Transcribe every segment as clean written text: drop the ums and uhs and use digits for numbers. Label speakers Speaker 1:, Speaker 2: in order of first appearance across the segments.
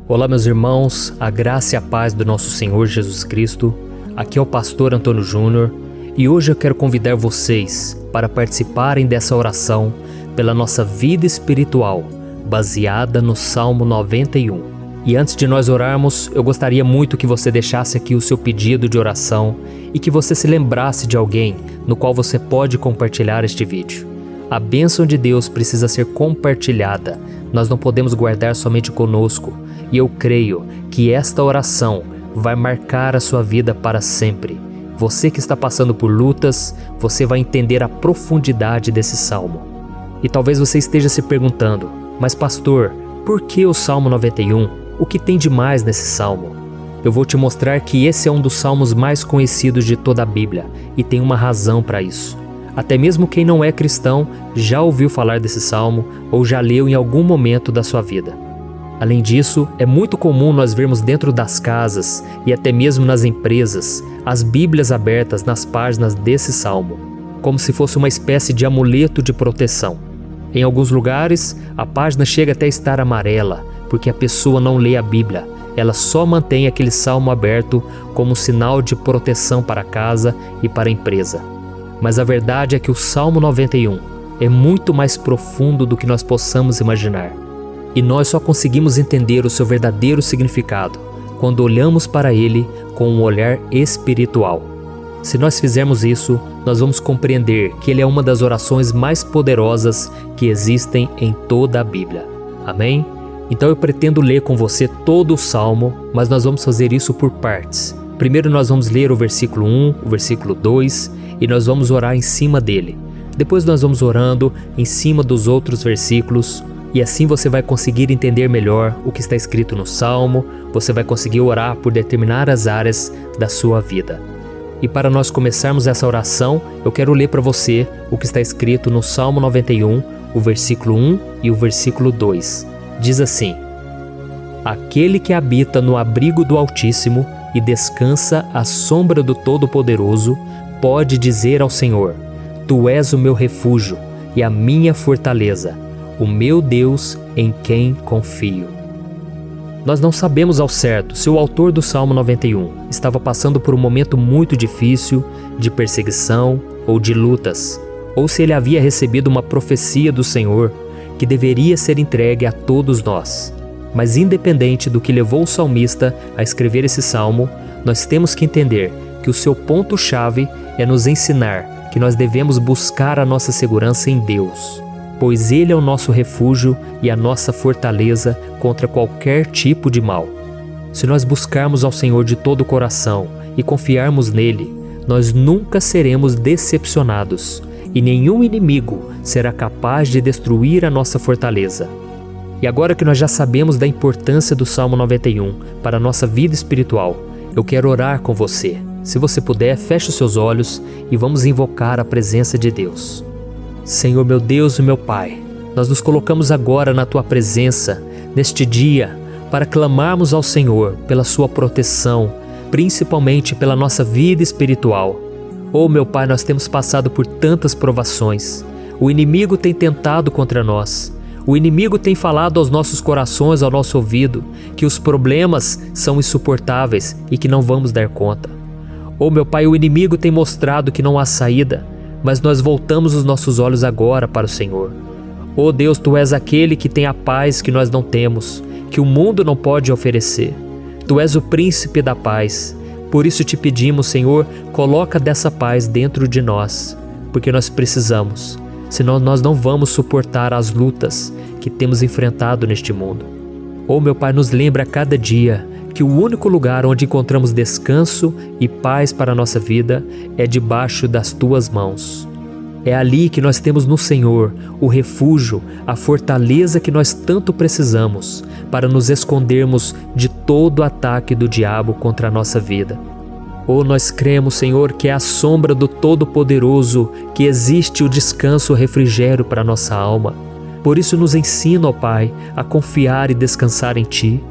Speaker 1: Olá, meus irmãos, a graça e a paz do nosso Senhor Jesus Cristo. Aqui é o pastor Antônio Júnior e hoje eu quero convidar vocês para participarem dessa oração pela nossa vida espiritual, baseada no Salmo 91. E antes de nós orarmos, eu gostaria muito que você deixasse aqui o seu pedido de oração e que você se lembrasse de alguém no qual você pode compartilhar este vídeo. A bênção de Deus precisa ser compartilhada, nós não podemos guardar somente conosco. E eu creio que esta oração vai marcar a sua vida para sempre. Você que está passando por lutas, você vai entender a profundidade desse salmo. E talvez você esteja se perguntando, mas pastor, por que o Salmo 91? O que tem de mais nesse salmo? Eu vou te mostrar que esse é um dos salmos mais conhecidos de toda a Bíblia e tem uma razão para isso. Até mesmo quem não é cristão já ouviu falar desse salmo ou já leu em algum momento da sua vida. Além disso, é muito comum nós vermos dentro das casas e até mesmo nas empresas as Bíblias abertas nas páginas desse salmo, como se fosse uma espécie de amuleto de proteção. Em alguns lugares, a página chega até a estar amarela, porque a pessoa não lê a Bíblia, ela só mantém aquele salmo aberto como sinal de proteção para a casa e para a empresa. Mas a verdade é que o Salmo 91 é muito mais profundo do que nós possamos imaginar. E nós só conseguimos entender o seu verdadeiro significado quando olhamos para ele com um olhar espiritual. Se nós fizermos isso, nós vamos compreender que ele é uma das orações mais poderosas que existem em toda a Bíblia. Amém? Então eu pretendo ler com você todo o Salmo, mas nós vamos fazer isso por partes. Primeiro nós vamos ler o versículo 1, o versículo 2 e nós vamos orar em cima dele. Depois nós vamos orando em cima dos outros versículos. E assim você vai conseguir entender melhor o que está escrito no Salmo, você vai conseguir orar por determinadas áreas da sua vida. E para nós começarmos essa oração, eu quero ler para você o que está escrito no Salmo 91, o versículo 1 e o versículo 2. Diz assim: Aquele que habita no abrigo do Altíssimo e descansa à sombra do Todo-Poderoso, pode dizer ao Senhor: Tu és o meu refúgio e a minha fortaleza, o meu Deus em quem confio. Nós não sabemos ao certo se o autor do Salmo 91 estava passando por um momento muito difícil, de perseguição ou de lutas, ou se ele havia recebido uma profecia do Senhor que deveria ser entregue a todos nós. Mas independente do que levou o salmista a escrever esse salmo, nós temos que entender que o seu ponto-chave é nos ensinar que nós devemos buscar a nossa segurança em Deus, pois Ele é o nosso refúgio e a nossa fortaleza contra qualquer tipo de mal. Se nós buscarmos ao Senhor de todo o coração e confiarmos nele, nós nunca seremos decepcionados e nenhum inimigo será capaz de destruir a nossa fortaleza. E agora que nós já sabemos da importância do Salmo 91 para a nossa vida espiritual, eu quero orar com você. Se você puder, feche os seus olhos e vamos invocar a presença de Deus. Senhor meu Deus e meu Pai, nós nos colocamos agora na Tua presença, neste dia, para clamarmos ao Senhor pela Sua proteção, principalmente pela nossa vida espiritual. Oh meu Pai, nós temos passado por tantas provações, o inimigo tem tentado contra nós, o inimigo tem falado aos nossos corações, ao nosso ouvido, que os problemas são insuportáveis e que não vamos dar conta. Oh meu Pai, o inimigo tem mostrado que não há saída, mas nós voltamos os nossos olhos agora para o Senhor. Oh Deus, Tu és aquele que tem a paz que nós não temos, que o mundo não pode oferecer. Tu és o príncipe da paz. Por isso te pedimos, Senhor, coloca dessa paz dentro de nós, porque nós precisamos, senão nós não vamos suportar as lutas que temos enfrentado neste mundo. Oh meu Pai, nos lembra a cada dia que o único lugar onde encontramos descanso e paz para a nossa vida é debaixo das Tuas mãos. É ali que nós temos no Senhor o refúgio, a fortaleza que nós tanto precisamos para nos escondermos de todo ataque do diabo contra a nossa vida. Oh, nós cremos, Senhor, que é à sombra do Todo-Poderoso que existe o descanso, o refrigério para a nossa alma. Por isso nos ensina, ó Pai, a confiar e descansar em Ti.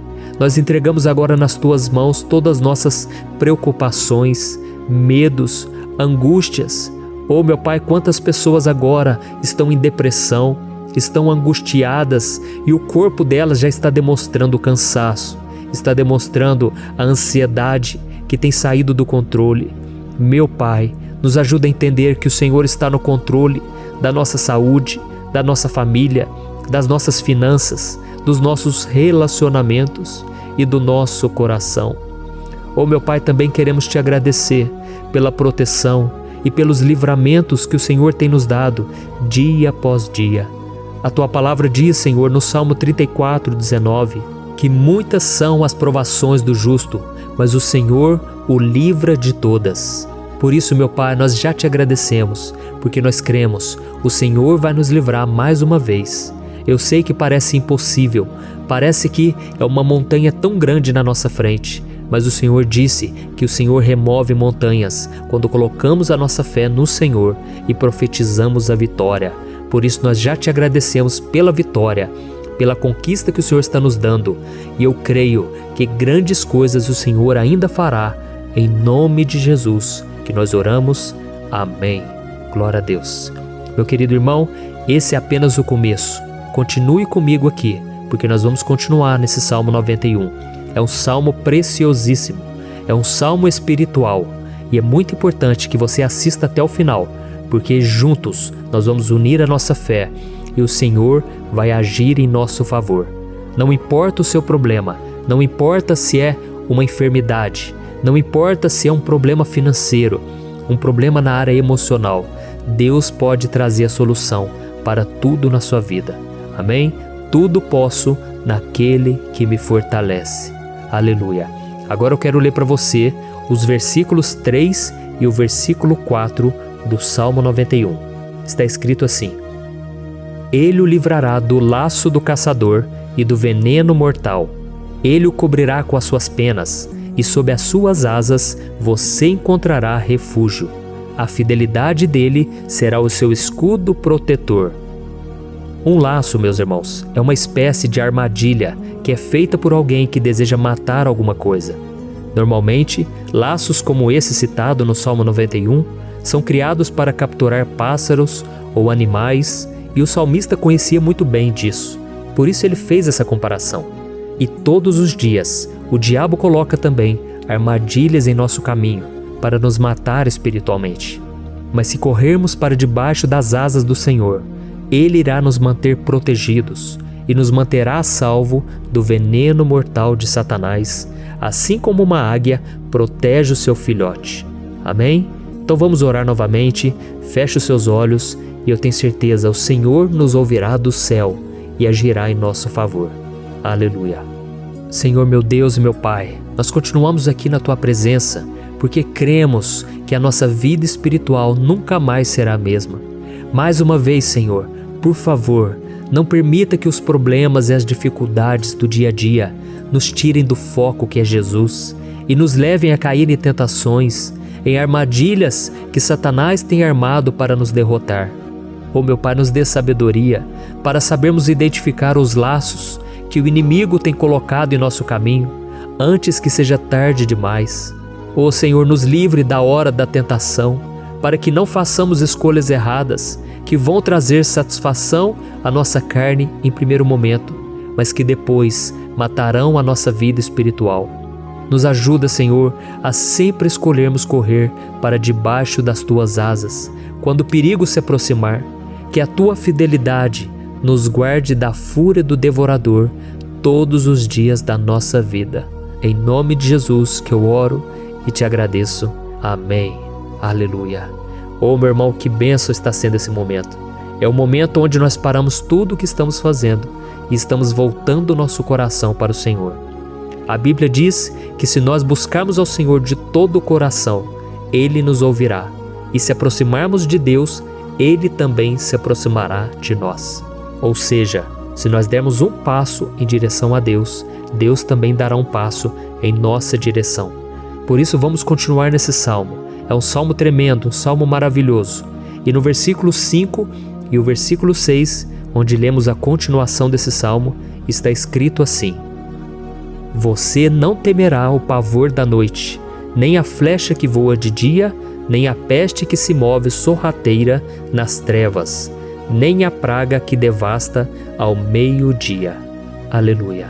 Speaker 1: Nós entregamos agora nas Tuas mãos todas as nossas preocupações, medos, angústias. Oh meu Pai, quantas pessoas agora estão em depressão, estão angustiadas e o corpo delas já está demonstrando cansaço. está demonstrando a ansiedade que tem saído do controle. Meu Pai, nos ajuda a entender que o Senhor está no controle da nossa saúde, da nossa família, das nossas finanças, dos nossos relacionamentos e do nosso coração. Oh, meu Pai, também queremos te agradecer pela proteção e pelos livramentos que o Senhor tem nos dado dia após dia. A tua palavra diz, Senhor, no Salmo 34:19, que muitas são as provações do justo, mas o Senhor o livra de todas. Por isso, meu Pai, nós já te agradecemos, porque nós cremos, o Senhor vai nos livrar mais uma vez. Eu sei que parece impossível, parece que é uma montanha tão grande na nossa frente, mas o Senhor disse que o Senhor remove montanhas quando colocamos a nossa fé no Senhor e profetizamos a vitória. Por isso nós já te agradecemos pela vitória, pela conquista que o Senhor está nos dando, e eu creio que grandes coisas o Senhor ainda fará, em nome de Jesus, que nós oramos. Amém. Glória a Deus. Meu querido irmão, esse é apenas o começo. Continue comigo aqui, porque nós vamos continuar nesse Salmo 91. É um salmo preciosíssimo, é um salmo espiritual, e é muito importante que você assista até o final, porque juntos nós vamos unir a nossa fé e o Senhor vai agir em nosso favor. Não importa o seu problema, não importa se é uma enfermidade, não importa se é um problema financeiro, um problema na área emocional, Deus pode trazer a solução para tudo na sua vida. Amém? Tudo posso naquele que me fortalece. Aleluia. Agora eu quero ler para você os versículos 3 e o versículo 4 do Salmo 91. Está escrito assim: Ele o livrará do laço do caçador e do veneno mortal. Ele o cobrirá com as suas penas, e sob as suas asas você encontrará refúgio. A fidelidade dele será o seu escudo protetor. Um laço, meus irmãos, é uma espécie de armadilha que é feita por alguém que deseja matar alguma coisa. Normalmente, laços como esse citado no Salmo 91 são criados para capturar pássaros ou animais, e o salmista conhecia muito bem disso. Por isso ele fez essa comparação. E todos os dias, o diabo coloca também armadilhas em nosso caminho para nos matar espiritualmente. Mas se corrermos para debaixo das asas do Senhor, Ele irá nos manter protegidos e nos manterá a salvo do veneno mortal de Satanás, assim como uma águia protege o seu filhote. Amém? Então vamos orar novamente, feche os seus olhos e eu tenho certeza, o Senhor nos ouvirá do céu e agirá em nosso favor. Aleluia. Senhor, meu Deus e meu Pai, nós continuamos aqui na Tua presença porque cremos que a nossa vida espiritual nunca mais será a mesma. Mais uma vez, Senhor, por favor, não permita que os problemas e as dificuldades do dia a dia nos tirem do foco que é Jesus e nos levem a cair em tentações, em armadilhas que Satanás tem armado para nos derrotar. Oh, meu Pai, nos dê sabedoria para sabermos identificar os laços que o inimigo tem colocado em nosso caminho antes que seja tarde demais. Oh, Senhor, nos livre da hora da tentação, para que não façamos escolhas erradas que vão trazer satisfação à nossa carne em primeiro momento, mas que depois matarão a nossa vida espiritual. Nos ajuda, Senhor, a sempre escolhermos correr para debaixo das Tuas asas, quando o perigo se aproximar, que a Tua fidelidade nos guarde da fúria do devorador todos os dias da nossa vida. Em nome de Jesus que eu oro e te agradeço. Amém. Aleluia. Oh, meu irmão, que bênção está sendo esse momento. É o momento onde nós paramos tudo o que estamos fazendo e estamos voltando o nosso coração para o Senhor. A Bíblia diz que se nós buscarmos ao Senhor de todo o coração, Ele nos ouvirá. E se aproximarmos de Deus, Ele também se aproximará de nós. Ou seja, se nós dermos um passo em direção a Deus, Deus também dará um passo em nossa direção. Por isso vamos continuar nesse salmo. É um salmo tremendo, um salmo maravilhoso. E no versículo 5 e o versículo 6, onde lemos a continuação desse salmo, está escrito assim: Você não temerá o pavor da noite, nem a flecha que voa de dia, nem a peste que se move sorrateira nas trevas, nem a praga que devasta ao meio-dia. Aleluia.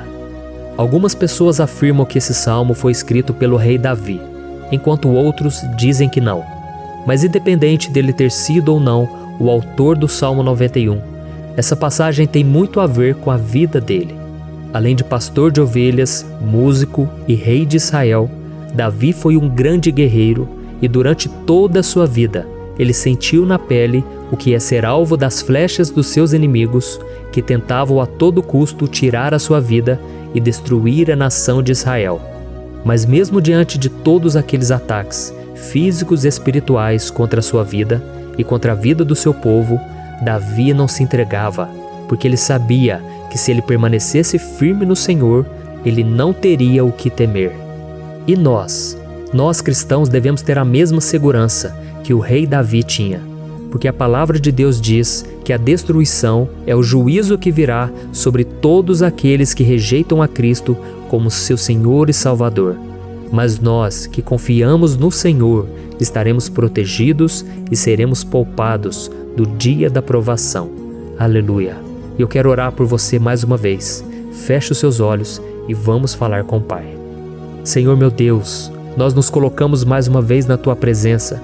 Speaker 1: Algumas pessoas afirmam que esse salmo foi escrito pelo rei Davi, enquanto outros dizem que não. Mas independente dele ter sido ou não o autor do Salmo 91, essa passagem tem muito a ver com a vida dele. Além de pastor de ovelhas, músico e rei de Israel, Davi foi um grande guerreiro e durante toda a sua vida ele sentiu na pele o que é ser alvo das flechas dos seus inimigos que tentavam a todo custo tirar a sua vida e destruir a nação de Israel. Mas mesmo diante de todos aqueles ataques físicos e espirituais contra a sua vida e contra a vida do seu povo, Davi não se entregava, porque ele sabia que se ele permanecesse firme no Senhor, ele não teria o que temer. E nós cristãos devemos ter a mesma segurança que o rei Davi tinha, porque a palavra de Deus diz que a destruição é o juízo que virá sobre todos aqueles que rejeitam a Cristo como seu Senhor e Salvador. Mas nós que confiamos no Senhor estaremos protegidos e seremos poupados do dia da provação. Aleluia! E eu quero orar por você mais uma vez. Feche os seus olhos e vamos falar com o Pai. Senhor meu Deus, nós nos colocamos mais uma vez na Tua presença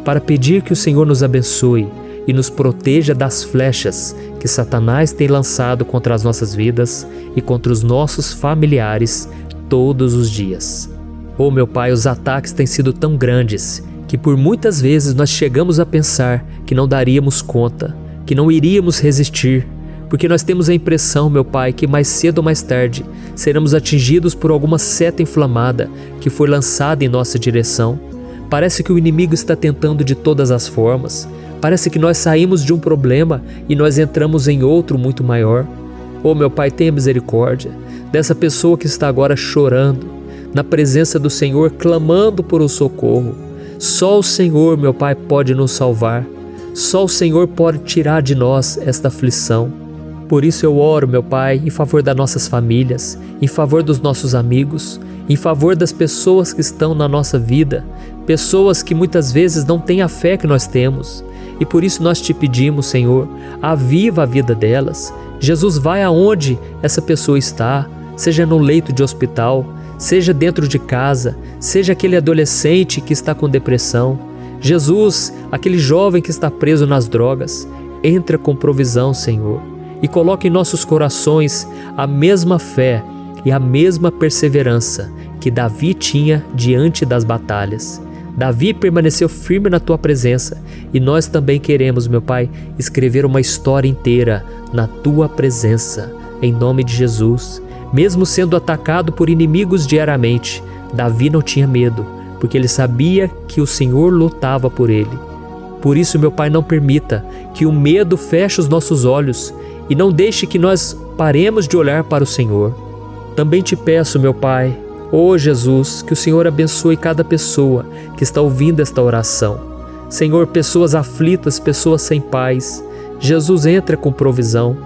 Speaker 1: para pedir que o Senhor nos abençoe e nos proteja das flechas que Satanás tem lançado contra as nossas vidas e contra os nossos familiares todos os dias. Oh meu Pai, os ataques têm sido tão grandes que por muitas vezes nós chegamos a pensar que não daríamos conta, que não iríamos resistir, porque nós temos a impressão, meu Pai, que mais cedo ou mais tarde seremos atingidos por alguma seta inflamada que foi lançada em nossa direção. Parece que o inimigo está tentando de todas as formas. Parece que nós saímos de um problema e nós entramos em outro muito maior. Oh meu Pai, tenha misericórdia dessa pessoa que está agora chorando, na presença do Senhor, clamando por um socorro. Só o Senhor, meu Pai, pode nos salvar. Só o Senhor pode tirar de nós esta aflição. Por isso eu oro, meu Pai, em favor das nossas famílias, em favor dos nossos amigos, em favor das pessoas que estão na nossa vida, pessoas que muitas vezes não têm a fé que nós temos. E por isso nós te pedimos, Senhor, aviva a vida delas. Jesus, vai aonde essa pessoa está, seja no leito de hospital, seja dentro de casa, seja aquele adolescente que está com depressão. Jesus, aquele jovem que está preso nas drogas, entra com provisão, Senhor, e coloca em nossos corações a mesma fé e a mesma perseverança que Davi tinha diante das batalhas. Davi permaneceu firme na Tua presença e nós também queremos, meu Pai, escrever uma história inteira na Tua presença, em nome de Jesus. Mesmo sendo atacado por inimigos diariamente, Davi não tinha medo, porque ele sabia que o Senhor lutava por ele. Por isso, meu Pai, não permita que o medo feche os nossos olhos e não deixe que nós paremos de olhar para o Senhor. Também te peço, meu Pai, ó Jesus, que o Senhor abençoe cada pessoa que está ouvindo esta oração. Senhor, pessoas aflitas, pessoas sem paz. Jesus, entra com provisão.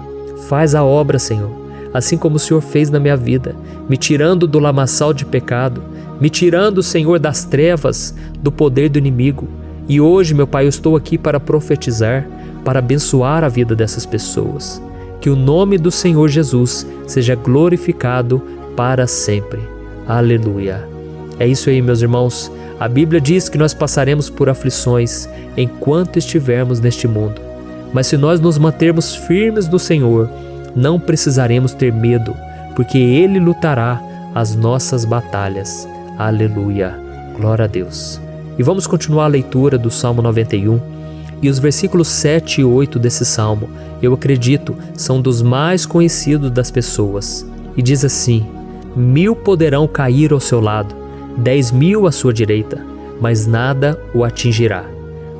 Speaker 1: Faz a obra, Senhor, assim como o Senhor fez na minha vida, me tirando do lamaçal de pecado, me tirando, Senhor, das trevas, do poder do inimigo. E hoje, meu Pai, eu estou aqui para profetizar, para abençoar a vida dessas pessoas. Que o nome do Senhor Jesus seja glorificado para sempre. Aleluia. É isso aí, meus irmãos. A Bíblia diz que nós passaremos por aflições enquanto estivermos neste mundo. Mas se nós nos mantermos firmes no Senhor, não precisaremos ter medo, porque Ele lutará as nossas batalhas. Aleluia. Glória a Deus. E vamos continuar a leitura do Salmo 91. E os versículos 7 e 8 desse salmo, eu acredito, são dos mais conhecidos das pessoas. E diz assim: 1000 poderão cair ao seu lado, 10.000 à sua direita, mas nada o atingirá.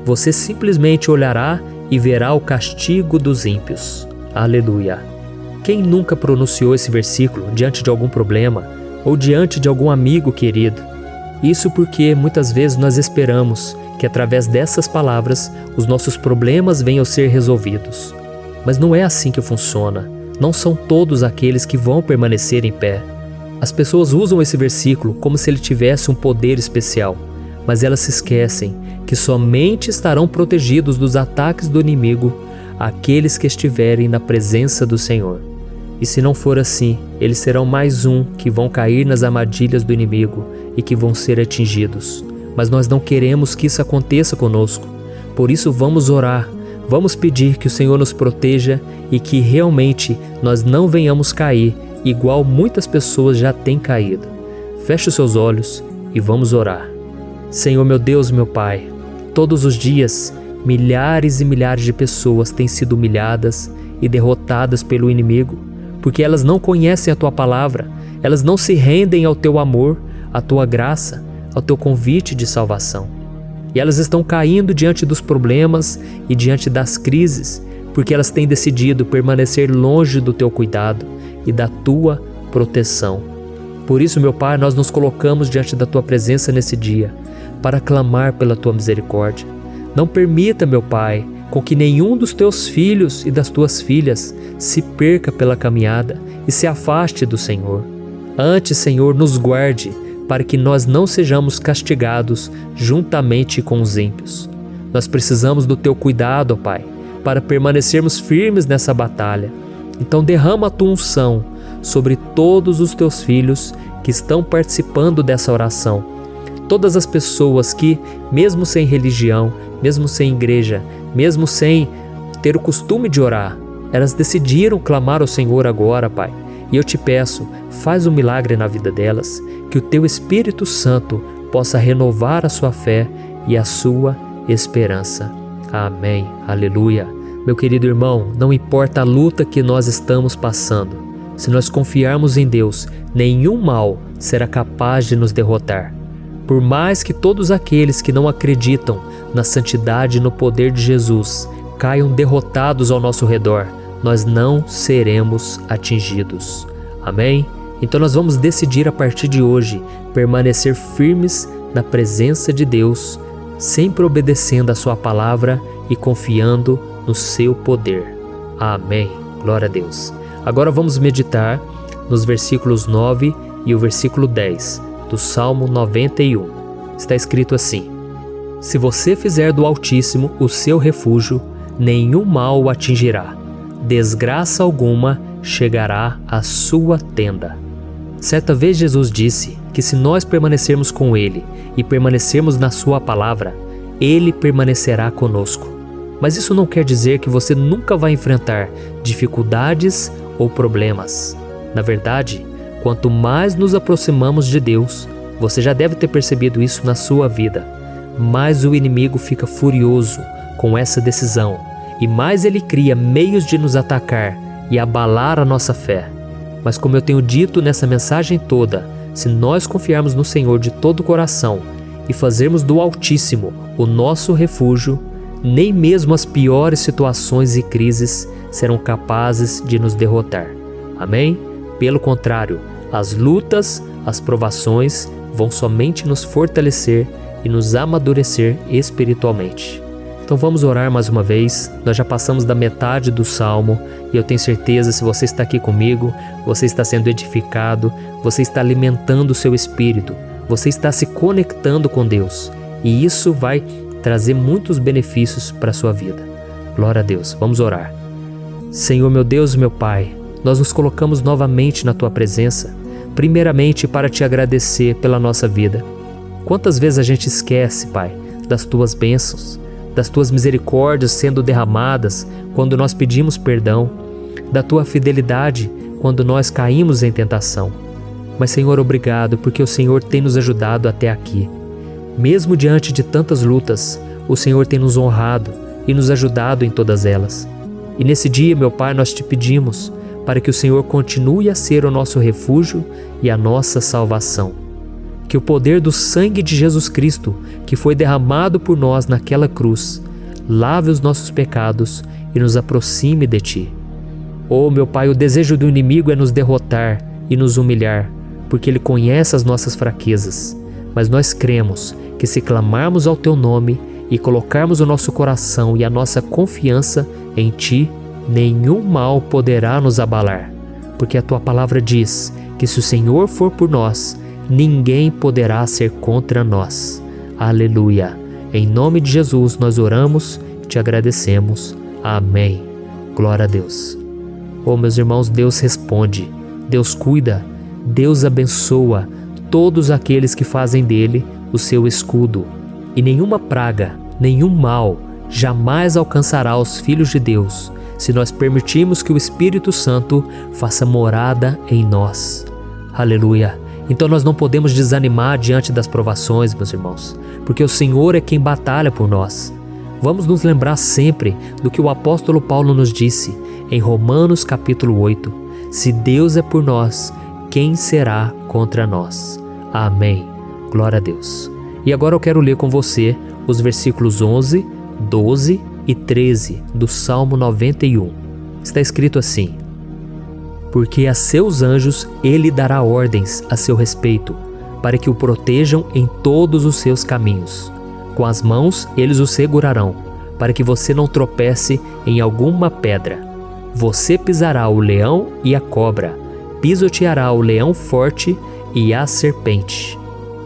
Speaker 1: Você simplesmente olhará e verá o castigo dos ímpios. Aleluia. Quem nunca pronunciou esse versículo diante de algum problema ou diante de algum amigo querido? Isso porque muitas vezes nós esperamos que através dessas palavras os nossos problemas venham a ser resolvidos. Mas não é assim que funciona. Não são todos aqueles que vão permanecer em pé. As pessoas usam esse versículo como se ele tivesse um poder especial, mas elas se esquecem que somente estarão protegidos dos ataques do inimigo aqueles que estiverem na presença do Senhor. E se não for assim, eles serão mais um que vão cair nas armadilhas do inimigo e que vão ser atingidos. Mas nós não queremos que isso aconteça conosco. Por isso vamos orar, vamos pedir que o Senhor nos proteja e que realmente nós não venhamos cair igual muitas pessoas já têm caído. Feche os seus olhos e vamos orar. Senhor meu Deus, meu Pai, todos os dias milhares e milhares de pessoas têm sido humilhadas e derrotadas pelo inimigo, porque elas não conhecem a Tua palavra, elas não se rendem ao Teu amor, à Tua graça, ao Teu convite de salvação. E elas estão caindo diante dos problemas e diante das crises, porque elas têm decidido permanecer longe do Teu cuidado e da Tua proteção. Por isso, meu Pai, nós nos colocamos diante da Tua presença nesse dia, para clamar pela Tua misericórdia. Não permita, meu Pai, com que nenhum dos Teus filhos e das Tuas filhas se perca pela caminhada e se afaste do Senhor. Antes, Senhor, nos guarde, para que nós não sejamos castigados juntamente com os ímpios. Nós precisamos do Teu cuidado, ó Pai, para permanecermos firmes nessa batalha. Então derrama a Tua unção sobre todos os Teus filhos que estão participando dessa oração. Todas as pessoas que, mesmo sem religião, mesmo sem igreja, mesmo sem ter o costume de orar, elas decidiram clamar ao Senhor agora, Pai. E eu te peço, faz um milagre na vida delas, que o Teu Espírito Santo possa renovar a sua fé e a sua esperança. Amém. Aleluia. Meu querido irmão, não importa a luta que nós estamos passando, se nós confiarmos em Deus, nenhum mal será capaz de nos derrotar. Por mais que todos aqueles que não acreditam na santidade e no poder de Jesus caiam derrotados ao nosso redor, nós não seremos atingidos. Amém? Então nós vamos decidir a partir de hoje permanecer firmes na presença de Deus, sempre obedecendo a Sua palavra e confiando no Seu poder. Amém. Glória a Deus. Agora vamos meditar nos versículos 9 e o versículo 10 do Salmo 91. Está escrito assim: Se você fizer do Altíssimo o seu refúgio, nenhum mal o atingirá. Desgraça alguma chegará à sua tenda. Certa vez Jesus disse que se nós permanecermos com Ele e permanecermos na Sua palavra, Ele permanecerá conosco. Mas isso não quer dizer que você nunca vai enfrentar dificuldades ou problemas. Na verdade, quanto mais nos aproximamos de Deus, você já deve ter percebido isso na sua vida, mais o inimigo fica furioso com essa decisão e mais ele cria meios de nos atacar e abalar a nossa fé. Mas como eu tenho dito nessa mensagem toda, se nós confiarmos no Senhor de todo o coração e fazermos do Altíssimo o nosso refúgio, nem mesmo as piores situações e crises serão capazes de nos derrotar. Amém? Pelo contrário, as lutas, as provações vão somente nos fortalecer e nos amadurecer espiritualmente. Então vamos orar mais uma vez. Nós já passamos da metade do Salmo e eu tenho certeza, se você está aqui comigo, você está sendo edificado, você está alimentando o seu espírito, você está se conectando com Deus e isso vai trazer muitos benefícios para a sua vida. Glória a Deus. Vamos orar. Senhor meu Deus, meu Pai, nós nos colocamos novamente na Tua presença, primeiramente para Te agradecer pela nossa vida. Quantas vezes a gente esquece, Pai, das Tuas bênçãos, das Tuas misericórdias sendo derramadas quando nós pedimos perdão, da Tua fidelidade quando nós caímos em tentação. Mas, Senhor, obrigado, porque o Senhor tem nos ajudado até aqui. Mesmo diante de tantas lutas, o Senhor tem nos honrado e nos ajudado em todas elas. E nesse dia, meu Pai, nós Te pedimos para que o Senhor continue a ser o nosso refúgio e a nossa salvação. Que o poder do sangue de Jesus Cristo, que foi derramado por nós naquela cruz, lave os nossos pecados e nos aproxime de Ti. Oh, meu Pai, o desejo do inimigo é nos derrotar e nos humilhar, porque ele conhece as nossas fraquezas. Mas nós cremos que se clamarmos ao Teu nome e colocarmos o nosso coração e a nossa confiança em Ti, nenhum mal poderá nos abalar, porque a Tua palavra diz que se o Senhor for por nós, ninguém poderá ser contra nós. Aleluia! Em nome de Jesus nós oramos e Te agradecemos. Amém. Glória a Deus. Oh, meus irmãos, Deus responde, Deus cuida, Deus abençoa todos aqueles que fazem dele o seu escudo. E nenhuma praga, nenhum mal jamais alcançará os filhos de Deus, se nós permitirmos que o Espírito Santo faça morada em nós. Aleluia! Então nós não podemos desanimar diante das provações, meus irmãos, porque o Senhor é quem batalha por nós. Vamos nos lembrar sempre do que o apóstolo Paulo nos disse em Romanos capítulo 8. Se Deus é por nós, quem será contra nós? Amém. Glória a Deus. E agora eu quero ler com você os versículos 11, 12 e 13 do Salmo 91. Está escrito assim: porque a seus anjos ele dará ordens a seu respeito, para que o protejam em todos os seus caminhos. Com as mãos eles o segurarão, para que você não tropece em alguma pedra. Você pisará o leão e a cobra, pisoteará o leão forte e a serpente.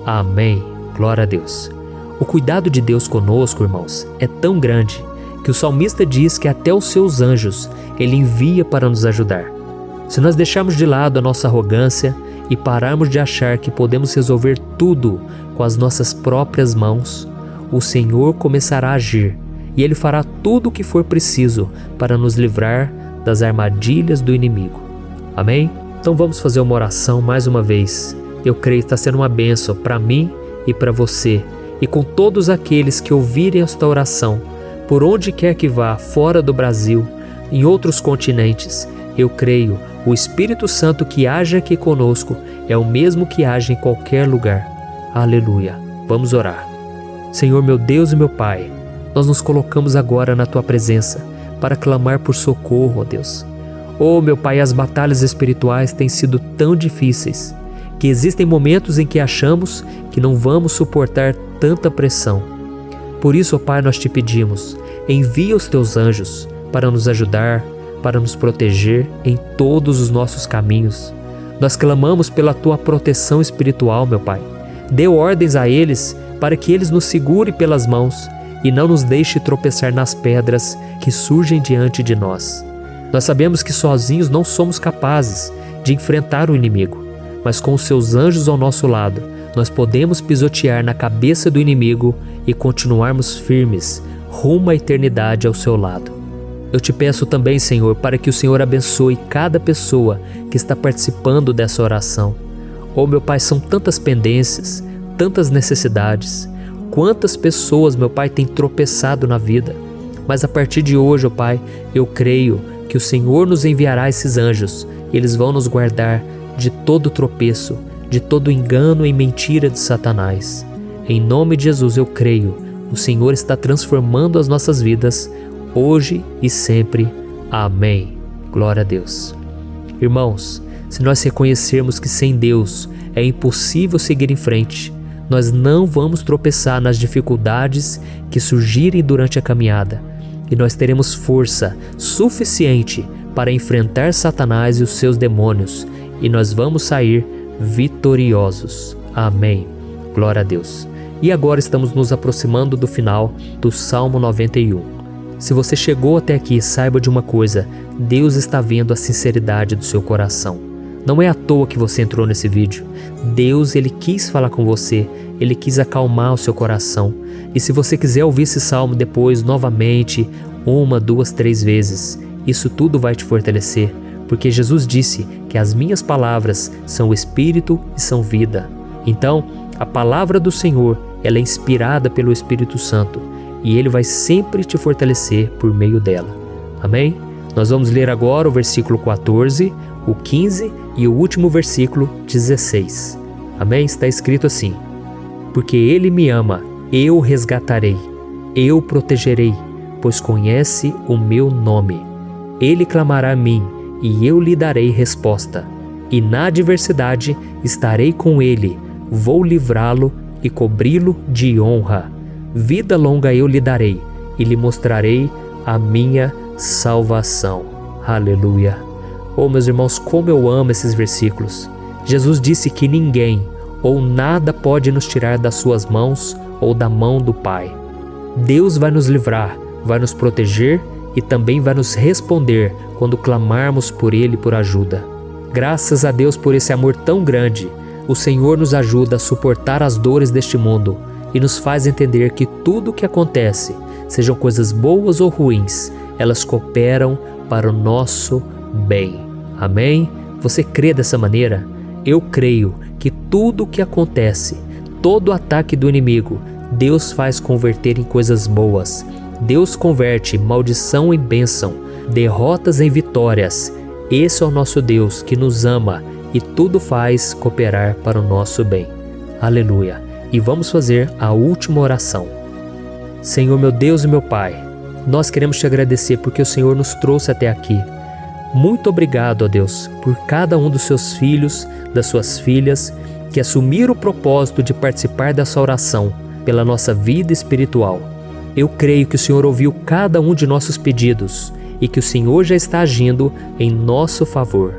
Speaker 1: Amém. Glória a Deus. O cuidado de Deus conosco, irmãos, é tão grande que o salmista diz que até os seus anjos ele envia para nos ajudar. Se nós deixarmos de lado a nossa arrogância e pararmos de achar que podemos resolver tudo com as nossas próprias mãos, o Senhor começará a agir e Ele fará tudo o que for preciso para nos livrar das armadilhas do inimigo. Amém? Então vamos fazer uma oração mais uma vez. Eu creio que está sendo uma bênção para mim e para você, e com todos aqueles que ouvirem esta oração, por onde quer que vá, fora do Brasil, em outros continentes. Eu creio, o Espírito Santo que age aqui conosco é o mesmo que age em qualquer lugar. Aleluia. Vamos orar. Senhor, meu Deus e meu Pai, nós nos colocamos agora na Tua presença para clamar por socorro, ó Deus. Oh, meu Pai, as batalhas espirituais têm sido tão difíceis que existem momentos em que achamos que não vamos suportar tanta pressão. Por isso, ó Pai, nós te pedimos, envia os Teus anjos para nos ajudar, para nos proteger em todos os nossos caminhos. Nós clamamos pela Tua proteção espiritual, meu Pai. Dê ordens a eles para que eles nos segurem pelas mãos e não nos deixe tropeçar nas pedras que surgem diante de nós. Nós sabemos que sozinhos não somos capazes de enfrentar o inimigo, mas com os Seus anjos ao nosso lado, nós podemos pisotear na cabeça do inimigo e continuarmos firmes rumo à eternidade ao Seu lado. Eu te peço também, Senhor, para que o Senhor abençoe cada pessoa que está participando dessa oração. Oh, meu Pai, são tantas pendências, tantas necessidades. Quantas pessoas, meu Pai, têm tropeçado na vida. Mas a partir de hoje, ó Pai, eu creio que o Senhor nos enviará esses anjos. Eles vão nos guardar de todo tropeço, de todo engano e mentira de Satanás. Em nome de Jesus eu creio, o Senhor está transformando as nossas vidas, hoje e sempre. Amém. Glória a Deus. Irmãos, se nós reconhecermos que sem Deus é impossível seguir em frente, nós não vamos tropeçar nas dificuldades que surgirem durante a caminhada, e nós teremos força suficiente para enfrentar Satanás e os seus demônios, e nós vamos sair vitoriosos. Amém. Glória a Deus. E agora estamos nos aproximando do final do Salmo 91. Se você chegou até aqui, saiba de uma coisa: Deus está vendo a sinceridade do seu coração. Não é à toa que você entrou nesse vídeo. Deus, Ele quis falar com você, Ele quis acalmar o seu coração. E se você quiser ouvir esse salmo depois, novamente, 1, 2, 3 vezes, isso tudo vai te fortalecer, porque Jesus disse que as minhas palavras são espírito e são vida. Então, a palavra do Senhor, ela é inspirada pelo Espírito Santo, e Ele vai sempre te fortalecer por meio dela. Amém? Nós vamos ler agora o versículo 14, o 15 e o último versículo 16. Amém? Está escrito assim: porque Ele me ama, eu o resgatarei, eu o protegerei, pois conhece o meu nome. Ele clamará a mim, e eu lhe darei resposta. E na adversidade estarei com ele, vou livrá-lo e cobri-lo de honra. Vida longa eu lhe darei, e lhe mostrarei a minha salvação. Aleluia. Oh, meus irmãos, como eu amo esses versículos. Jesus disse que ninguém ou nada pode nos tirar das suas mãos ou da mão do Pai. Deus vai nos livrar, vai nos proteger e também vai nos responder quando clamarmos por Ele por ajuda. Graças a Deus por esse amor tão grande, o Senhor nos ajuda a suportar as dores deste mundo e nos faz entender que tudo o que acontece, sejam coisas boas ou ruins, elas cooperam para o nosso bem. Amém? Você crê dessa maneira? Eu creio que tudo o que acontece, todo ataque do inimigo, Deus faz converter em coisas boas. Deus converte maldição em bênção, derrotas em vitórias. Esse é o nosso Deus que nos ama e tudo faz cooperar para o nosso bem. Aleluia! E vamos fazer a última oração. Senhor meu Deus e meu Pai, nós queremos te agradecer porque o Senhor nos trouxe até aqui. Muito obrigado, ó Deus, por cada um dos seus filhos, das suas filhas, que assumiram o propósito de participar dessa oração pela nossa vida espiritual. Eu creio que o Senhor ouviu cada um de nossos pedidos e que o Senhor já está agindo em nosso favor.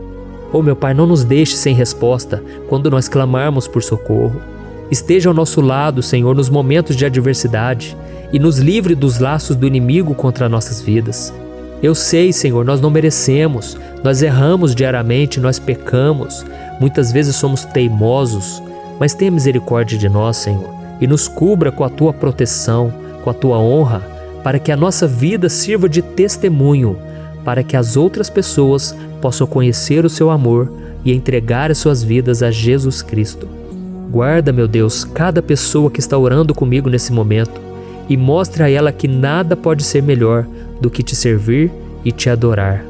Speaker 1: Oh meu Pai, não nos deixe sem resposta quando nós clamarmos por socorro. Esteja ao nosso lado, Senhor, nos momentos de adversidade e nos livre dos laços do inimigo contra nossas vidas. Eu sei, Senhor, nós não merecemos, nós erramos diariamente, nós pecamos, muitas vezes somos teimosos, mas tenha misericórdia de nós, Senhor, e nos cubra com a Tua proteção, com a Tua honra, para que a nossa vida sirva de testemunho, para que as outras pessoas possam conhecer o Seu amor e entregar as suas vidas a Jesus Cristo. Guarda, meu Deus, cada pessoa que está orando comigo nesse momento e mostre a ela que nada pode ser melhor do que te servir e te adorar.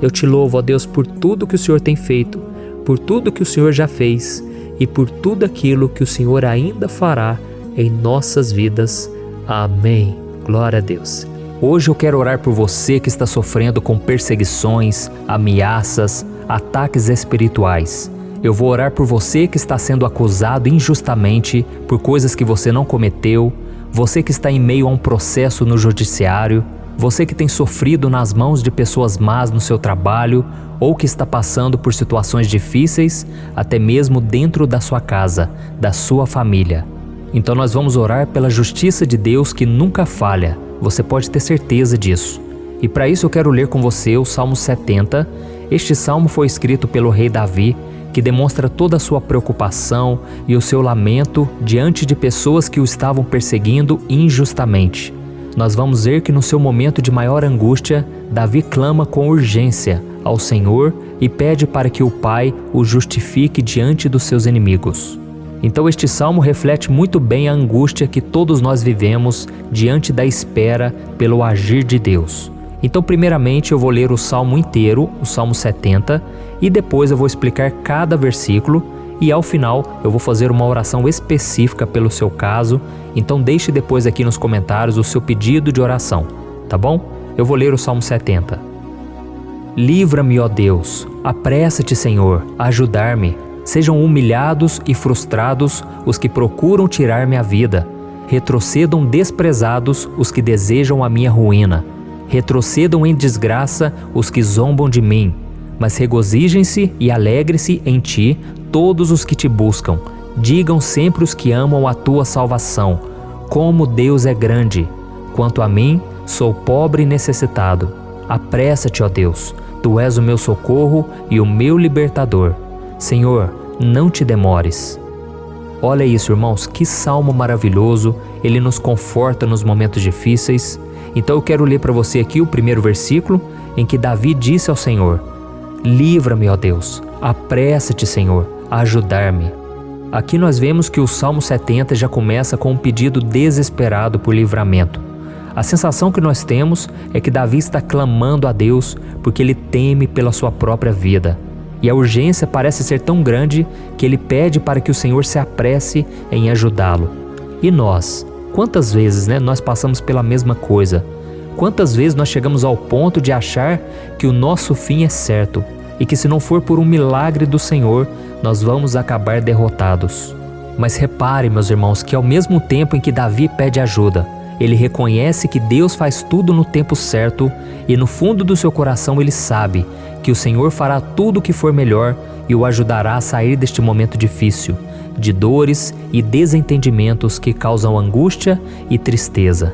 Speaker 1: Eu te louvo, ó Deus, por tudo que o Senhor tem feito, por tudo que o Senhor já fez e por tudo aquilo que o Senhor ainda fará em nossas vidas. Amém. Glória a Deus. Hoje eu quero orar por você que está sofrendo com perseguições, ameaças, ataques espirituais. Eu vou orar por você que está sendo acusado injustamente por coisas que você não cometeu, você que está em meio a um processo no judiciário, você que tem sofrido nas mãos de pessoas más no seu trabalho ou que está passando por situações difíceis, até mesmo dentro da sua casa, da sua família. Então nós vamos orar pela justiça de Deus que nunca falha, você pode ter certeza disso. E para isso eu quero ler com você o Salmo 70. Este salmo foi escrito pelo rei Davi, que demonstra toda a sua preocupação e o seu lamento diante de pessoas que o estavam perseguindo injustamente. Nós vamos ver que no seu momento de maior angústia, Davi clama com urgência ao Senhor e pede para que o Pai o justifique diante dos seus inimigos. Então este salmo reflete muito bem a angústia que todos nós vivemos diante da espera pelo agir de Deus. Então primeiramente eu vou ler o salmo inteiro, o Salmo 70, e depois eu vou explicar cada versículo e ao final eu vou fazer uma oração específica pelo seu caso. Então deixe depois aqui nos comentários o seu pedido de oração, tá bom? Eu vou ler o Salmo 70. Livra-me, ó Deus, apressa-te, Senhor, a ajudar-me. Sejam humilhados e frustrados os que procuram tirar-me a vida. Retrocedam desprezados os que desejam a minha ruína. Retrocedam em desgraça os que zombam de mim. Mas regozijem-se e alegre-se em ti todos os que te buscam. Digam sempre os que amam a tua salvação, como Deus é grande. Quanto a mim, sou pobre e necessitado. Apressa-te, ó Deus, tu és o meu socorro e o meu libertador. Senhor, não te demores. Olha isso, irmãos, que salmo maravilhoso, ele nos conforta nos momentos difíceis. Então eu quero ler para você aqui o primeiro versículo, em que Davi disse ao Senhor: livra-me, ó Deus, apressa-te, Senhor, a ajudar-me. Aqui nós vemos que o Salmo 70 já começa com um pedido desesperado por livramento. A sensação que nós temos é que Davi está clamando a Deus porque ele teme pela sua própria vida. E a urgência parece ser tão grande que ele pede para que o Senhor se apresse em ajudá-lo. E nós? Quantas vezes nós passamos pela mesma coisa? Quantas vezes nós chegamos ao ponto de achar que o nosso fim é certo e que se não for por um milagre do Senhor, nós vamos acabar derrotados? Mas repare, meus irmãos, que ao mesmo tempo em que Davi pede ajuda, ele reconhece que Deus faz tudo no tempo certo e no fundo do seu coração ele sabe que o Senhor fará tudo o que for melhor e o ajudará a sair deste momento difícil, de dores e desentendimentos que causam angústia e tristeza.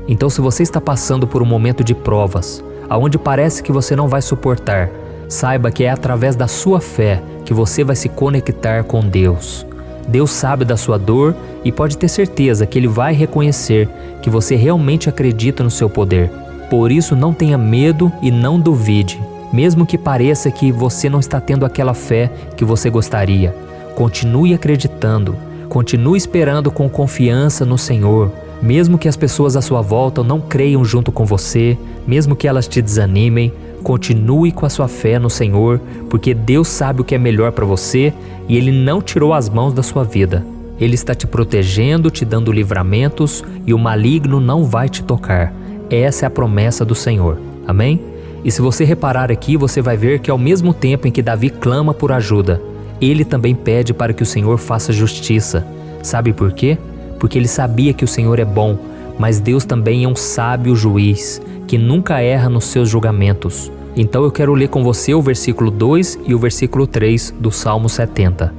Speaker 1: Então, se você está passando por um momento de provas, aonde parece que você não vai suportar, saiba que é através da sua fé que você vai se conectar com Deus. Deus sabe da sua dor e pode ter certeza que Ele vai reconhecer que você realmente acredita no seu poder. Por isso, não tenha medo e não duvide, mesmo que pareça que você não está tendo aquela fé que você gostaria. Continue acreditando, continue esperando com confiança no Senhor. Mesmo que as pessoas à sua volta não creiam junto com você, mesmo que elas te desanimem, continue com a sua fé no Senhor, porque Deus sabe o que é melhor para você e Ele não tirou as mãos da sua vida. Ele está te protegendo, te dando livramentos e o maligno não vai te tocar. Essa é a promessa do Senhor. Amém? E se você reparar aqui, você vai ver que ao mesmo tempo em que Davi clama por ajuda, ele também pede para que o Senhor faça justiça. Sabe por quê? Porque ele sabia que o Senhor é bom, mas Deus também é um sábio juiz, que nunca erra nos seus julgamentos. Então eu quero ler com você o versículo 2 e o versículo 3 do Salmo 70.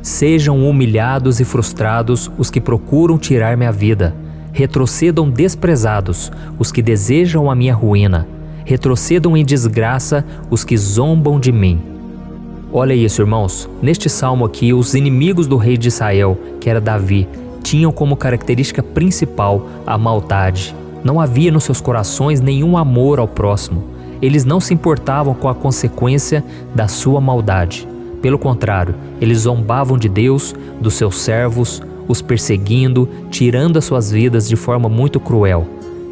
Speaker 1: Sejam humilhados e frustrados os que procuram tirar minha vida. Retrocedam desprezados os que desejam a minha ruína. Retrocedam em desgraça os que zombam de mim. Olha isso, irmãos. Neste salmo aqui, os inimigos do rei de Israel, que era Davi, tinham como característica principal a maldade. Não havia nos seus corações nenhum amor ao próximo. Eles não se importavam com a consequência da sua maldade. Pelo contrário, eles zombavam de Deus, dos seus servos, os perseguindo, tirando as suas vidas de forma muito cruel.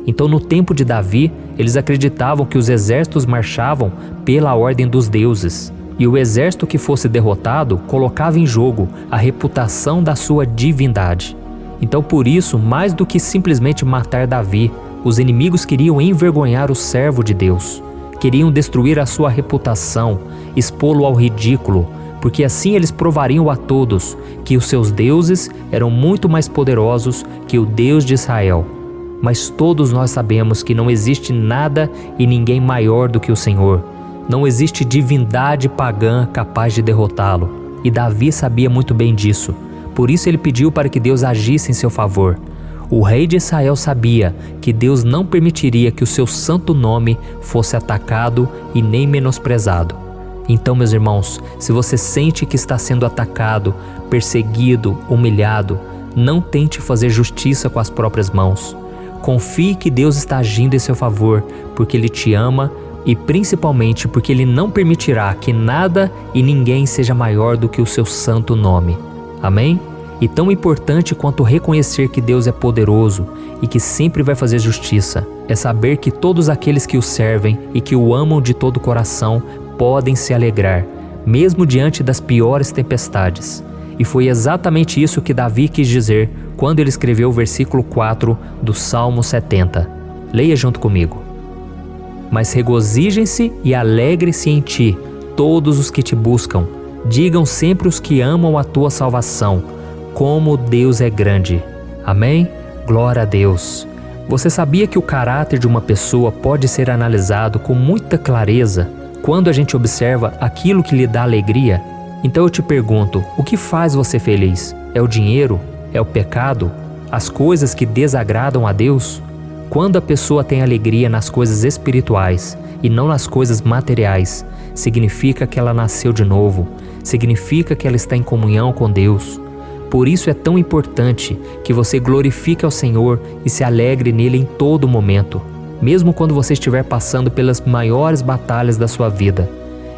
Speaker 1: Então, no tempo de Davi, eles acreditavam que os exércitos marchavam pela ordem dos deuses. E o exército que fosse derrotado colocava em jogo a reputação da sua divindade. Então, por isso, mais do que simplesmente matar Davi, os inimigos queriam envergonhar o servo de Deus. Queriam destruir a sua reputação, expô-lo ao ridículo, porque assim eles provariam a todos que os seus deuses eram muito mais poderosos que o Deus de Israel. Mas todos nós sabemos que não existe nada e ninguém maior do que o Senhor. Não existe divindade pagã capaz de derrotá-lo. E Davi sabia muito bem disso. Por isso ele pediu para que Deus agisse em seu favor. O rei de Israel sabia que Deus não permitiria que o seu santo nome fosse atacado e nem menosprezado. Então, meus irmãos, se você sente que está sendo atacado, perseguido, humilhado, não tente fazer justiça com as próprias mãos. Confie que Deus está agindo em seu favor, porque Ele te ama e principalmente porque Ele não permitirá que nada e ninguém seja maior do que o seu santo nome. Amém? E tão importante quanto reconhecer que Deus é poderoso e que sempre vai fazer justiça, é saber que todos aqueles que o servem e que o amam de todo o coração podem se alegrar, mesmo diante das piores tempestades. E foi exatamente isso que Davi quis dizer quando ele escreveu o versículo 4 do Salmo 70. Leia junto comigo. Mas regozijem-se e alegrem-se em ti, todos os que te buscam. Digam sempre os que amam a tua salvação, como Deus é grande. Amém? Glória a Deus. Você sabia que o caráter de uma pessoa pode ser analisado com muita clareza quando a gente observa aquilo que lhe dá alegria? Então eu te pergunto, o que faz você feliz? É o dinheiro? É o pecado? As coisas que desagradam a Deus? Quando a pessoa tem alegria nas coisas espirituais e não nas coisas materiais, significa que ela nasceu de novo, significa que ela está em comunhão com Deus. Por isso é tão importante que você glorifique ao Senhor e se alegre nele em todo momento, mesmo quando você estiver passando pelas maiores batalhas da sua vida.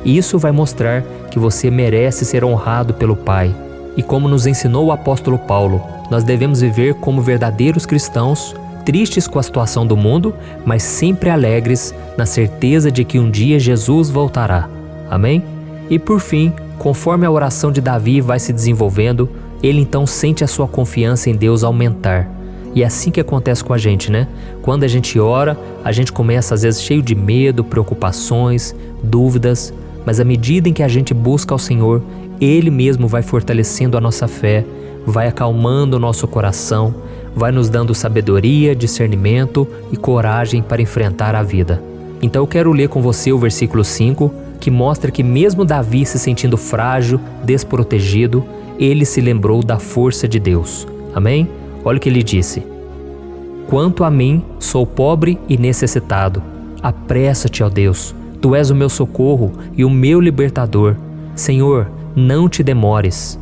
Speaker 1: Isso vai mostrar que você merece ser honrado pelo Pai. E como nos ensinou o apóstolo Paulo, nós devemos viver como verdadeiros cristãos, tristes com a situação do mundo, mas sempre alegres na certeza de que um dia Jesus voltará. Amém? E por fim, conforme a oração de Davi vai se desenvolvendo, ele então sente a sua confiança em Deus aumentar. E é assim que acontece com a gente, né? Quando a gente ora, a gente começa às vezes cheio de medo, preocupações, dúvidas, mas à medida em que a gente busca ao Senhor, Ele mesmo vai fortalecendo a nossa fé, vai acalmando o nosso coração, vai nos dando sabedoria, discernimento e coragem para enfrentar a vida. Então eu quero ler com você o versículo 5, que mostra que mesmo Davi se sentindo frágil, desprotegido, ele se lembrou da força de Deus. Amém? Olha o que ele disse. Quanto a mim, sou pobre e necessitado. apressa-te, ó Deus. Tu és o meu socorro e o meu libertador. Senhor, não te demores.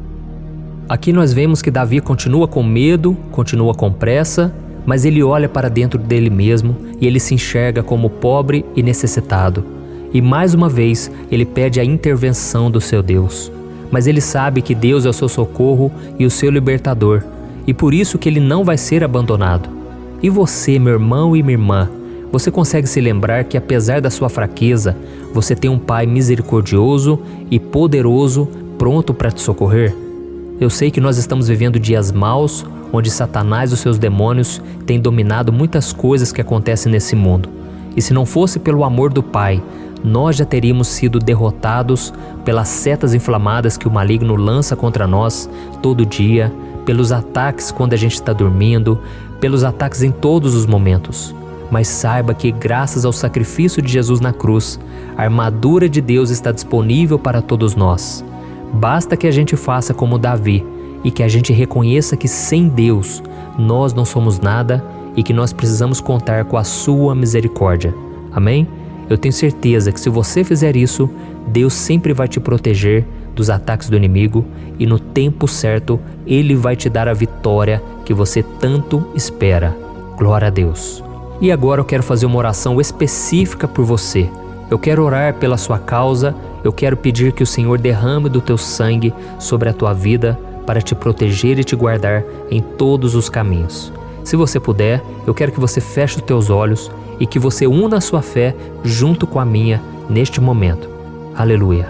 Speaker 1: Aqui nós vemos que Davi continua com medo, continua com pressa, mas ele olha para dentro dele mesmo e ele se enxerga como pobre e necessitado. E mais uma vez ele pede a intervenção do seu Deus. Mas ele sabe que Deus é o seu socorro e o seu libertador, e por isso que ele não vai ser abandonado. E você, meu irmão e minha irmã, você consegue se lembrar que apesar da sua fraqueza, você tem um Pai misericordioso e poderoso pronto para te socorrer? Eu sei que nós estamos vivendo dias maus, onde Satanás e os seus demônios têm dominado muitas coisas que acontecem nesse mundo. E se não fosse pelo amor do Pai, nós já teríamos sido derrotados pelas setas inflamadas que o maligno lança contra nós todo dia, pelos ataques quando a gente está dormindo, pelos ataques em todos os momentos. Mas saiba que graças ao sacrifício de Jesus na cruz, a armadura de Deus está disponível para todos nós. Basta que a gente faça como Davi e que a gente reconheça que sem Deus nós não somos nada e que nós precisamos contar com a sua misericórdia. Amém? Eu tenho certeza que se você fizer isso, Deus sempre vai te proteger dos ataques do inimigo e no tempo certo Ele vai te dar a vitória que você tanto espera. Glória a Deus. E agora eu quero fazer uma oração específica por você. Eu quero orar pela sua causa, eu quero pedir que o Senhor derrame do teu sangue sobre a tua vida para te proteger e te guardar em todos os caminhos. Se você puder, eu quero que você feche os teus olhos e que você una a sua fé junto com a minha neste momento. Aleluia.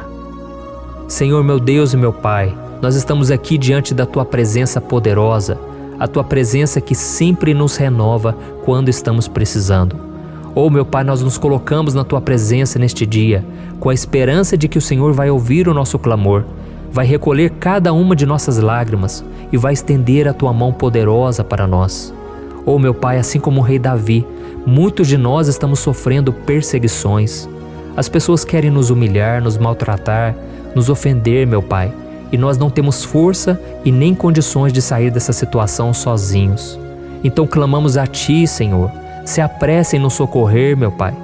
Speaker 1: Senhor, meu Deus e meu Pai, nós estamos aqui diante da Tua presença poderosa, a Tua presença que sempre nos renova quando estamos precisando. Oh, meu Pai, nós nos colocamos na Tua presença neste dia, com a esperança de que o Senhor vai ouvir o nosso clamor, vai recolher cada uma de nossas lágrimas e vai estender a Tua mão poderosa para nós. Oh, meu Pai, assim como o rei Davi, muitos de nós estamos sofrendo perseguições. As pessoas querem nos humilhar, nos maltratar, nos ofender, meu Pai, e nós não temos força e nem condições de sair dessa situação sozinhos. Então clamamos a Ti, Senhor, se apresse em nos socorrer, meu Pai.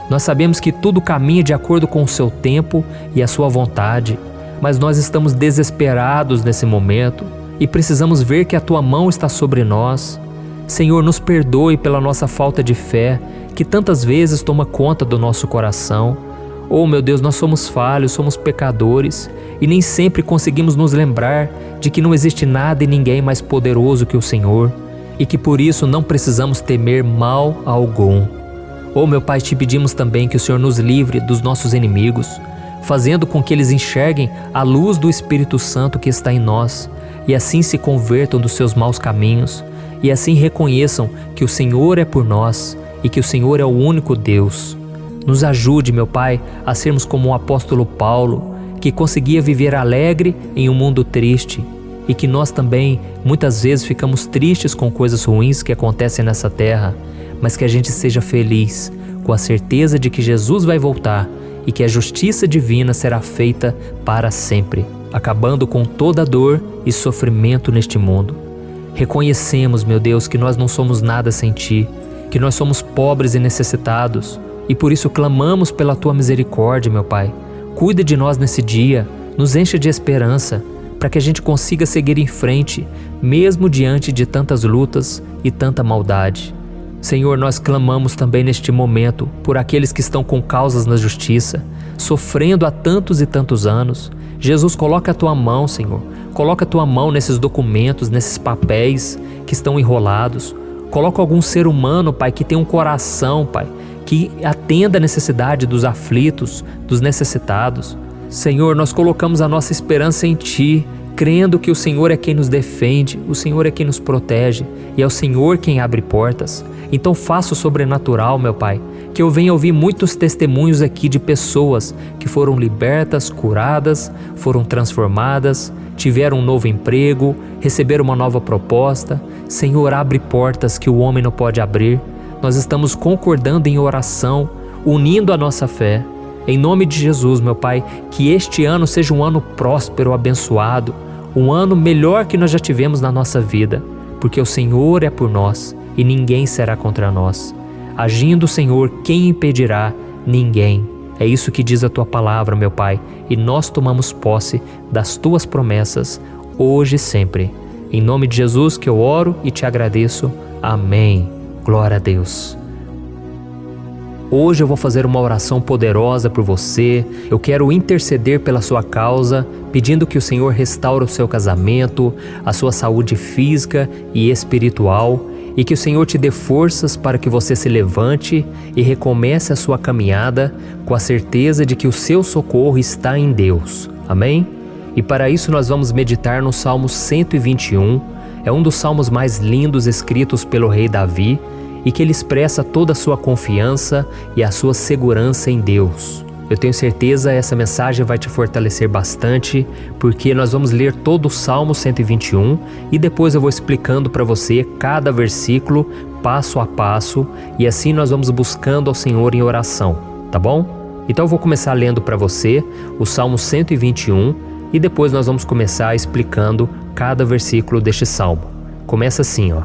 Speaker 1: Nós sabemos que tudo caminha de acordo com o Seu tempo e a Sua vontade, mas nós estamos desesperados nesse momento e precisamos ver que a Tua mão está sobre nós. Senhor, nos perdoe pela nossa falta de fé, que tantas vezes toma conta do nosso coração. Oh, meu Deus, nós somos falhos, somos pecadores e nem sempre conseguimos nos lembrar de que não existe nada e ninguém mais poderoso que o Senhor e que por isso não precisamos temer mal algum. Oh, meu Pai, te pedimos também que o Senhor nos livre dos nossos inimigos, fazendo com que eles enxerguem a luz do Espírito Santo que está em nós e assim se convertam dos seus maus caminhos e assim reconheçam que o Senhor é por nós e que o Senhor é o único Deus. Nos ajude, meu Pai, a sermos como o apóstolo Paulo, que conseguia viver alegre em um mundo triste, e que nós também, muitas vezes, ficamos tristes com coisas ruins que acontecem nessa terra, mas que a gente seja feliz, com a certeza de que Jesus vai voltar e que a justiça divina será feita para sempre, acabando com toda dor e sofrimento neste mundo. Reconhecemos, meu Deus, que nós não somos nada sem Ti, que nós somos pobres e necessitados, e por isso clamamos pela Tua misericórdia, meu Pai. Cuida de nós nesse dia, nos encha de esperança, para que a gente consiga seguir em frente, mesmo diante de tantas lutas e tanta maldade. Senhor, nós clamamos também neste momento por aqueles que estão com causas na justiça, sofrendo há tantos e tantos anos. Jesus, coloca a Tua mão, Senhor. Coloca a Tua mão nesses documentos, nesses papéis que estão enrolados. Coloca algum ser humano, Pai, que tem um coração, Pai, que atenda a necessidade dos aflitos, dos necessitados. Senhor, nós colocamos a nossa esperança em Ti, crendo que o Senhor é quem nos defende, o Senhor é quem nos protege e é o Senhor quem abre portas. Então faça o sobrenatural, meu Pai, que eu venha ouvir muitos testemunhos aqui de pessoas que foram libertas, curadas, foram transformadas, tiveram um novo emprego, receberam uma nova proposta. Senhor, abre portas que o homem não pode abrir. Nós estamos concordando em oração, unindo a nossa fé. Em nome de Jesus, meu Pai, que este ano seja um ano próspero, abençoado, um ano melhor que nós já tivemos na nossa vida, porque o Senhor é por nós e ninguém será contra nós. Agindo o Senhor, quem impedirá? Ninguém. É isso que diz a tua palavra, meu Pai, e nós tomamos posse das tuas promessas, hoje e sempre. Em nome de Jesus que eu oro e te agradeço. Amém. Glória a Deus. Hoje eu vou fazer uma oração poderosa por você. Eu quero interceder pela sua causa, pedindo que o Senhor restaure o seu casamento, a sua saúde física e espiritual, e que o Senhor te dê forças para que você se levante e recomece a sua caminhada com a certeza de que o seu socorro está em Deus. Amém? E para isso nós vamos meditar no Salmo 121. É um dos salmos mais lindos escritos pelo rei Davi, e que ele expressa toda a sua confiança e a sua segurança em Deus. Eu tenho certeza essa mensagem vai te fortalecer bastante, porque nós vamos ler todo o Salmo 121 e depois eu vou explicando para você cada versículo, passo a passo, e assim nós vamos buscando ao Senhor em oração, tá bom? Então eu vou começar lendo para você o Salmo 121 e depois nós vamos começar explicando cada versículo deste salmo. Começa assim, ó.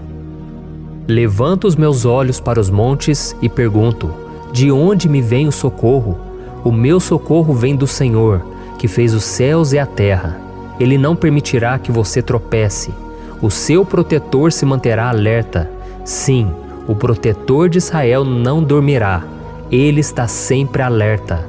Speaker 1: Levanto os meus olhos para os montes e pergunto: de onde me vem o socorro? O meu socorro vem do Senhor, que fez os céus e a terra. Ele não permitirá que você tropece. O seu protetor se manterá alerta. Sim, o protetor de Israel não dormirá. Ele está sempre alerta.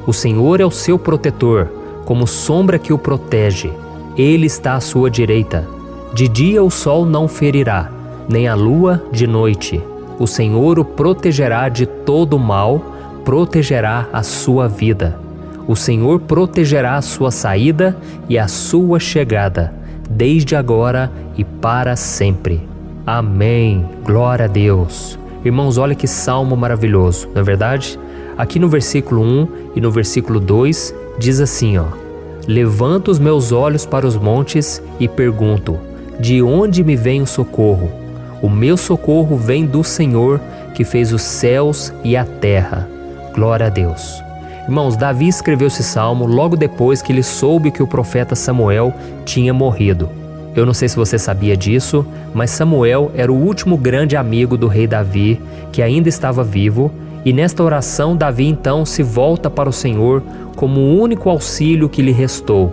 Speaker 1: O Senhor é o seu protetor, como sombra que o protege. Ele está à sua direita. De dia o sol não ferirá, nem a lua de noite. O Senhor o protegerá de todo mal, protegerá a sua vida. O Senhor protegerá a sua saída e a sua chegada, desde agora e para sempre. Amém. Glória a Deus. Irmãos, olha que salmo maravilhoso, não é verdade? Aqui no versículo 1 e no versículo 2 diz assim, ó: Levanto os meus olhos para os montes e pergunto: de onde me vem o socorro? O meu socorro vem do Senhor, que fez os céus e a terra. Glória a Deus. Irmãos, Davi escreveu esse salmo logo depois que ele soube que o profeta Samuel tinha morrido. Eu não sei se você sabia disso, mas Samuel era o último grande amigo do rei Davi, que ainda estava vivo, e nesta oração Davi então se volta para o Senhor como o único auxílio que lhe restou.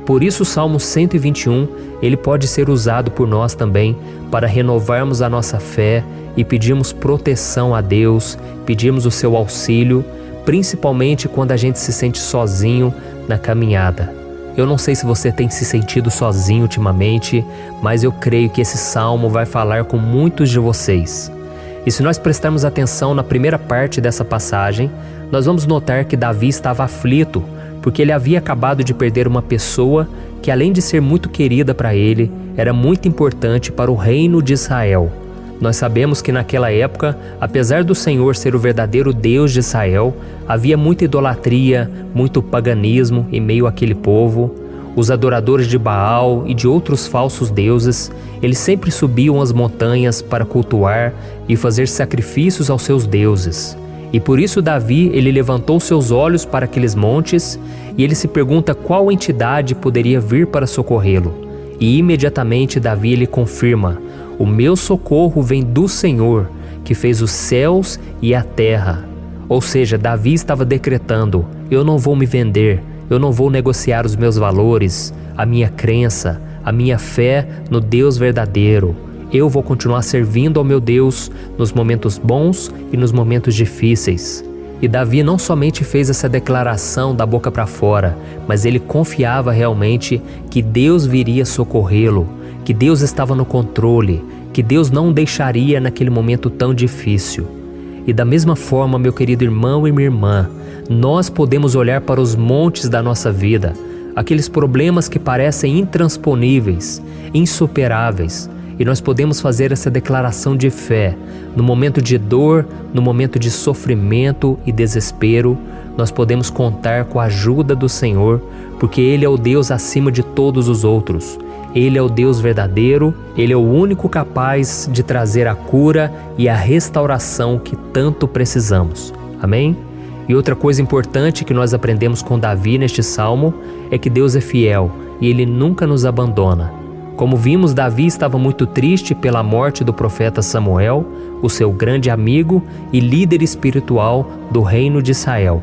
Speaker 1: Por isso o Salmo 121, ele pode ser usado por nós também para renovarmos a nossa fé e pedirmos proteção a Deus, pedirmos o seu auxílio, principalmente quando a gente se sente sozinho na caminhada. Eu não sei se você tem se sentido sozinho ultimamente, mas eu creio que esse salmo vai falar com muitos de vocês. E se nós prestarmos atenção na primeira parte dessa passagem, nós vamos notar que Davi estava aflito, porque ele havia acabado de perder uma pessoa que, além de ser muito querida para ele, era muito importante para o reino de Israel. Nós sabemos que naquela época, apesar do Senhor ser o verdadeiro Deus de Israel, havia muita idolatria, muito paganismo em meio àquele povo. Os adoradores de Baal e de outros falsos deuses, eles sempre subiam as montanhas para cultuar e fazer sacrifícios aos seus deuses. E por isso Davi, ele levantou seus olhos para aqueles montes e ele se pergunta qual entidade poderia vir para socorrê-lo. E imediatamente Davi ele confirma: o meu socorro vem do Senhor, que fez os céus e a terra. Ou seja, Davi estava decretando: eu não vou me vender, eu não vou negociar os meus valores, a minha crença, a minha fé no Deus verdadeiro. Eu vou continuar servindo ao meu Deus nos momentos bons e nos momentos difíceis. E Davi não somente fez essa declaração da boca para fora, mas ele confiava realmente que Deus viria socorrê-lo, que Deus estava no controle, que Deus não o deixaria naquele momento tão difícil. E da mesma forma, meu querido irmão e minha irmã, nós podemos olhar para os montes da nossa vida, aqueles problemas que parecem intransponíveis, insuperáveis, e nós podemos fazer essa declaração de fé. No momento de dor, no momento de sofrimento e desespero, nós podemos contar com a ajuda do Senhor, porque Ele é o Deus acima de todos os outros. Ele é o Deus verdadeiro, Ele é o único capaz de trazer a cura e a restauração que tanto precisamos. Amém? E outra coisa importante que nós aprendemos com Davi neste salmo é que Deus é fiel e Ele nunca nos abandona. Como vimos, Davi estava muito triste pela morte do profeta Samuel, o seu grande amigo e líder espiritual do reino de Israel.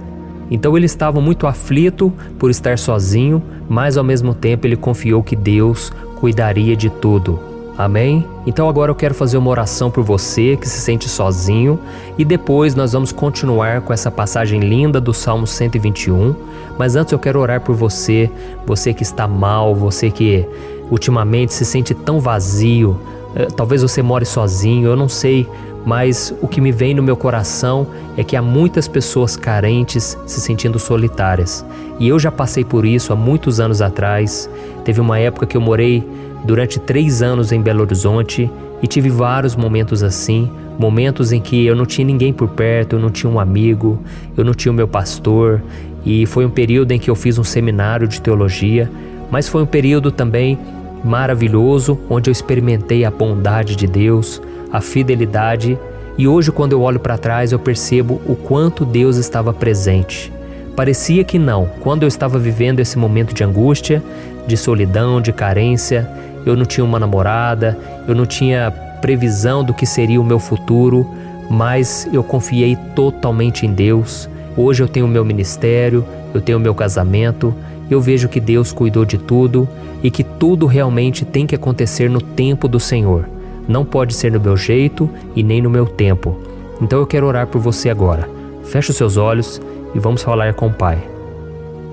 Speaker 1: Então ele estava muito aflito por estar sozinho, mas ao mesmo tempo ele confiou que Deus cuidaria de tudo. Amém? Então agora eu quero fazer uma oração por você que se sente sozinho e depois nós vamos continuar com essa passagem linda do Salmo 121. Mas antes eu quero orar por você, você que está mal, você que ultimamente se sente tão vazio, talvez você more sozinho, eu não sei, mas o que me vem no meu coração é que há muitas pessoas carentes se sentindo solitárias. E eu já passei por isso há muitos anos atrás. Teve uma época que eu morei durante 3 anos em Belo Horizonte e tive vários momentos assim, momentos em que eu não tinha ninguém por perto, eu não tinha um amigo, eu não tinha o meu pastor, e foi um período em que eu fiz um seminário de teologia, mas foi um período também maravilhoso, onde eu experimentei a bondade de Deus, a fidelidade, e hoje quando eu olho para trás eu percebo o quanto Deus estava presente. Parecia que não, quando eu estava vivendo esse momento de angústia, de solidão, de carência, eu não tinha uma namorada, eu não tinha previsão do que seria o meu futuro, mas eu confiei totalmente em Deus. Hoje eu tenho o meu ministério, eu tenho o meu casamento, eu vejo que Deus cuidou de tudo e que tudo realmente tem que acontecer no tempo do Senhor. Não pode ser no meu jeito e nem no meu tempo. Então eu quero orar por você agora. Feche os seus olhos e vamos falar com o Pai.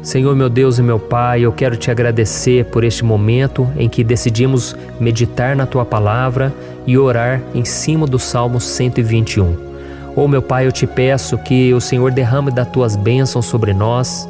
Speaker 1: Senhor, meu Deus e meu Pai, eu quero te agradecer por este momento em que decidimos meditar na Tua Palavra e orar em cima do Salmo 121. Oh, meu Pai, eu te peço que o Senhor derrame das Tuas bênçãos sobre nós,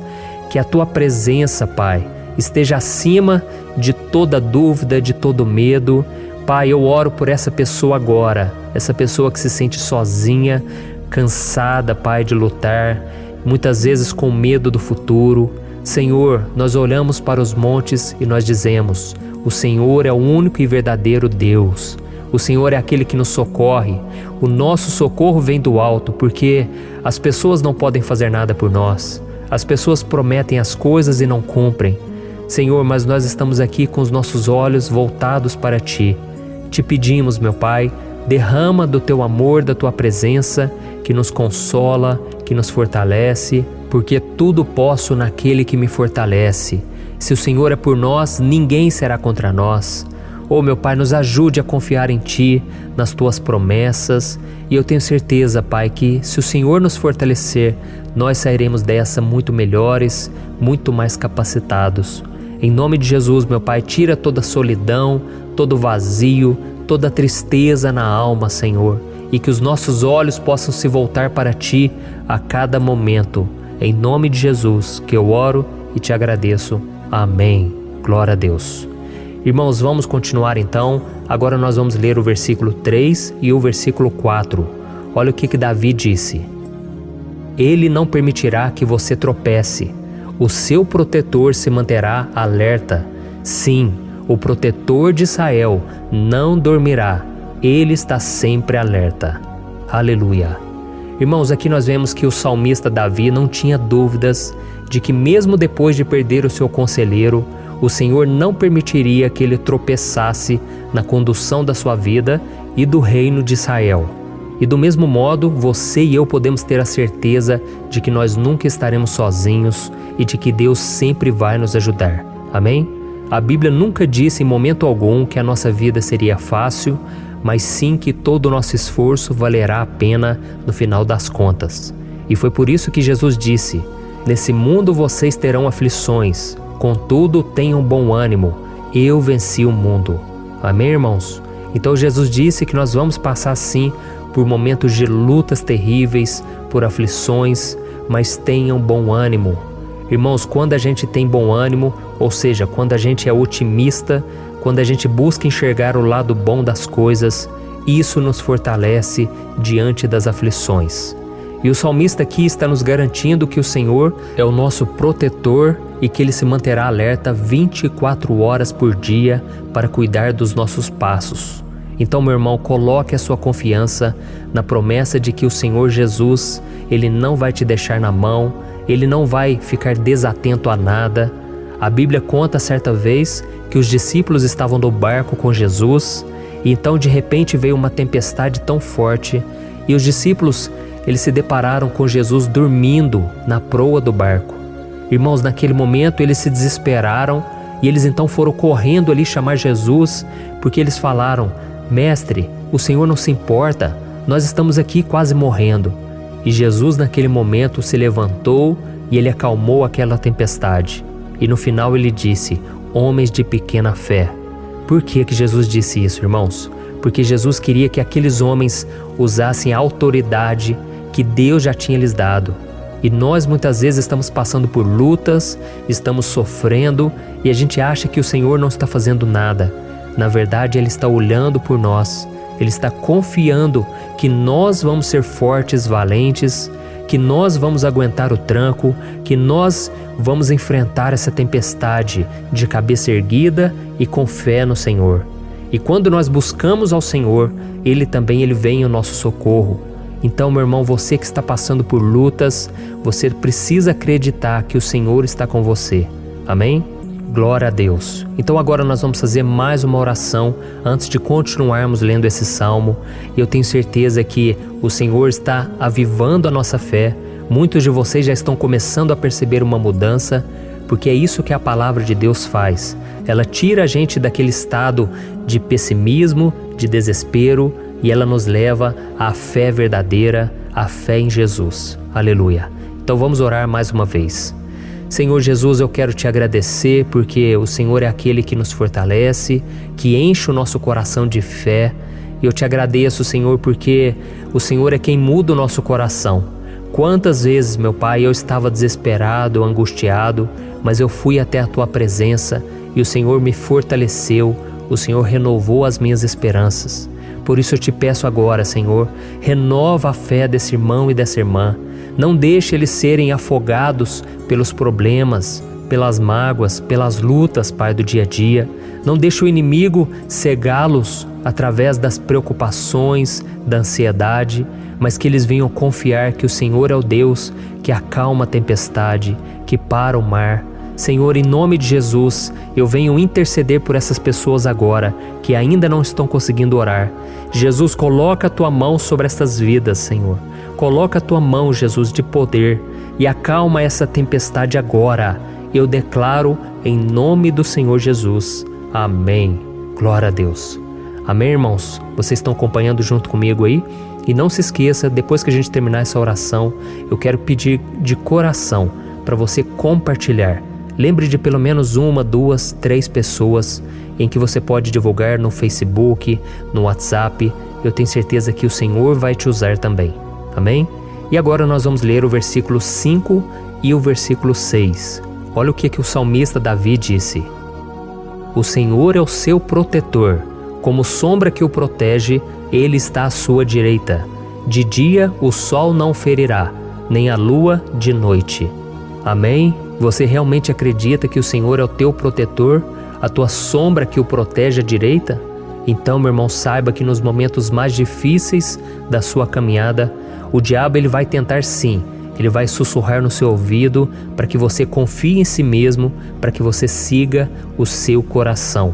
Speaker 1: que a Tua presença, Pai, esteja acima de toda dúvida, de todo medo. Pai, eu oro por essa pessoa agora, essa pessoa que se sente sozinha, cansada, Pai, de lutar, muitas vezes com medo do futuro. Senhor, nós olhamos para os montes e nós dizemos: o Senhor é o único e verdadeiro Deus. O Senhor é aquele que nos socorre. O nosso socorro vem do alto, porque as pessoas não podem fazer nada por nós. As pessoas prometem as coisas e não cumprem. Senhor, mas nós estamos aqui com os nossos olhos voltados para Ti. Te pedimos, meu Pai, derrama do Teu amor, da Tua presença, que nos consola, que nos fortalece, porque tudo posso naquele que me fortalece. Se o Senhor é por nós, ninguém será contra nós. Oh, meu Pai, nos ajude a confiar em Ti, nas Tuas promessas, e eu tenho certeza, Pai, que se o Senhor nos fortalecer, nós sairemos dessa muito melhores, muito mais capacitados. Em nome de Jesus, meu Pai, tira toda a solidão, todo o vazio, toda a tristeza na alma, Senhor, e que os nossos olhos possam se voltar para Ti a cada momento. Em nome de Jesus que eu oro e te agradeço. Amém. Glória a Deus. Irmãos, vamos continuar então. Agora nós vamos ler o versículo 3 e o versículo 4. Olha o que Davi disse. Ele não permitirá que você tropece. O seu protetor se manterá alerta. Sim, o protetor de Israel não dormirá. Ele está sempre alerta. Aleluia. Irmãos, aqui nós vemos que o salmista Davi não tinha dúvidas de que mesmo depois de perder o seu conselheiro, o Senhor não permitiria que ele tropeçasse na condução da sua vida e do reino de Israel. E do mesmo modo, você e eu podemos ter a certeza de que nós nunca estaremos sozinhos e de que Deus sempre vai nos ajudar. Amém? A Bíblia nunca disse em momento algum que a nossa vida seria fácil, mas sim que todo o nosso esforço valerá a pena no final das contas. E foi por isso que Jesus disse: nesse mundo vocês terão aflições, contudo tenham bom ânimo, eu venci o mundo. Amém, irmãos? Então Jesus disse que nós vamos passar sim por momentos de lutas terríveis, por aflições, mas tenham bom ânimo. Irmãos, quando a gente tem bom ânimo, ou seja, quando a gente é otimista, quando a gente busca enxergar o lado bom das coisas, isso nos fortalece diante das aflições. E o salmista aqui está nos garantindo que o Senhor é o nosso protetor e que Ele se manterá alerta 24 horas por dia para cuidar dos nossos passos. Então, meu irmão, coloque a sua confiança na promessa de que o Senhor Jesus, Ele não vai te deixar na mão, Ele não vai ficar desatento a nada. A Bíblia conta certa vez que os discípulos estavam no barco com Jesus e então de repente veio uma tempestade tão forte e os discípulos eles se depararam com Jesus dormindo na proa do barco. Irmãos, naquele momento eles se desesperaram e eles então foram correndo ali chamar Jesus, porque eles falaram: Mestre, o Senhor não se importa, nós estamos aqui quase morrendo. E Jesus naquele momento se levantou e ele acalmou aquela tempestade. E no final ele disse: homens de pequena fé. Por que Jesus disse isso, irmãos? Porque Jesus queria que aqueles homens usassem a autoridade que Deus já tinha lhes dado. E nós muitas vezes estamos passando por lutas, estamos sofrendo e a gente acha que o Senhor não está fazendo nada. Na verdade, Ele está olhando por nós, Ele está confiando que nós vamos ser fortes, valentes, que nós vamos aguentar o tranco, que nós vamos enfrentar essa tempestade de cabeça erguida e com fé no Senhor. E quando nós buscamos ao Senhor, Ele vem ao nosso socorro. Então, meu irmão, você que está passando por lutas, você precisa acreditar que o Senhor está com você. Amém? Glória a Deus. Então agora nós vamos fazer mais uma oração antes de continuarmos lendo esse salmo. E eu tenho certeza que o Senhor está avivando a nossa fé. Muitos de vocês já estão começando a perceber uma mudança, porque é isso que a palavra de Deus faz. Ela tira a gente daquele estado de pessimismo, de desespero, e ela nos leva à fé verdadeira, à fé em Jesus. Aleluia. Então vamos orar mais uma vez. Senhor Jesus, eu quero te agradecer porque o Senhor é aquele que nos fortalece, que enche o nosso coração de fé. E eu te agradeço, Senhor, porque o Senhor é quem muda o nosso coração. Quantas vezes, meu Pai, eu estava desesperado, angustiado, mas eu fui até a Tua presença e o Senhor me fortaleceu, o Senhor renovou as minhas esperanças. Por isso eu te peço agora, Senhor, renova a fé desse irmão e dessa irmã. Não deixe eles serem afogados pelos problemas, pelas mágoas, pelas lutas, Pai, do dia a dia. Não deixe o inimigo cegá-los através das preocupações, da ansiedade, mas que eles venham confiar que o Senhor é o Deus que acalma a tempestade, que para o mar. Senhor, em nome de Jesus, eu venho interceder por essas pessoas agora que ainda não estão conseguindo orar. Jesus, coloca a Tua mão sobre essas vidas, Senhor. Coloca a Tua mão, Jesus, de poder e acalma essa tempestade agora. Eu declaro em nome do Senhor Jesus. Amém. Glória a Deus. Amém, irmãos? Vocês estão acompanhando junto comigo aí? E não se esqueça, depois que a gente terminar essa oração, eu quero pedir de coração para você compartilhar. Lembre de pelo menos 1, 2, 3 pessoas em que você pode divulgar no Facebook, no WhatsApp. Eu tenho certeza que o Senhor vai te usar também. Amém? E agora nós vamos ler o versículo 5 e o versículo 6. Olha o que o salmista Davi disse. O Senhor é o seu protetor. Como sombra que o protege, Ele está à sua direita. De dia o sol não o ferirá, nem a lua de noite. Amém? Você realmente acredita que o Senhor é o teu protetor, a tua sombra que o protege à direita? Então, meu irmão, saiba que nos momentos mais difíceis da sua caminhada, o diabo ele vai tentar sim, ele vai sussurrar no seu ouvido para que você confie em si mesmo, para que você siga o seu coração.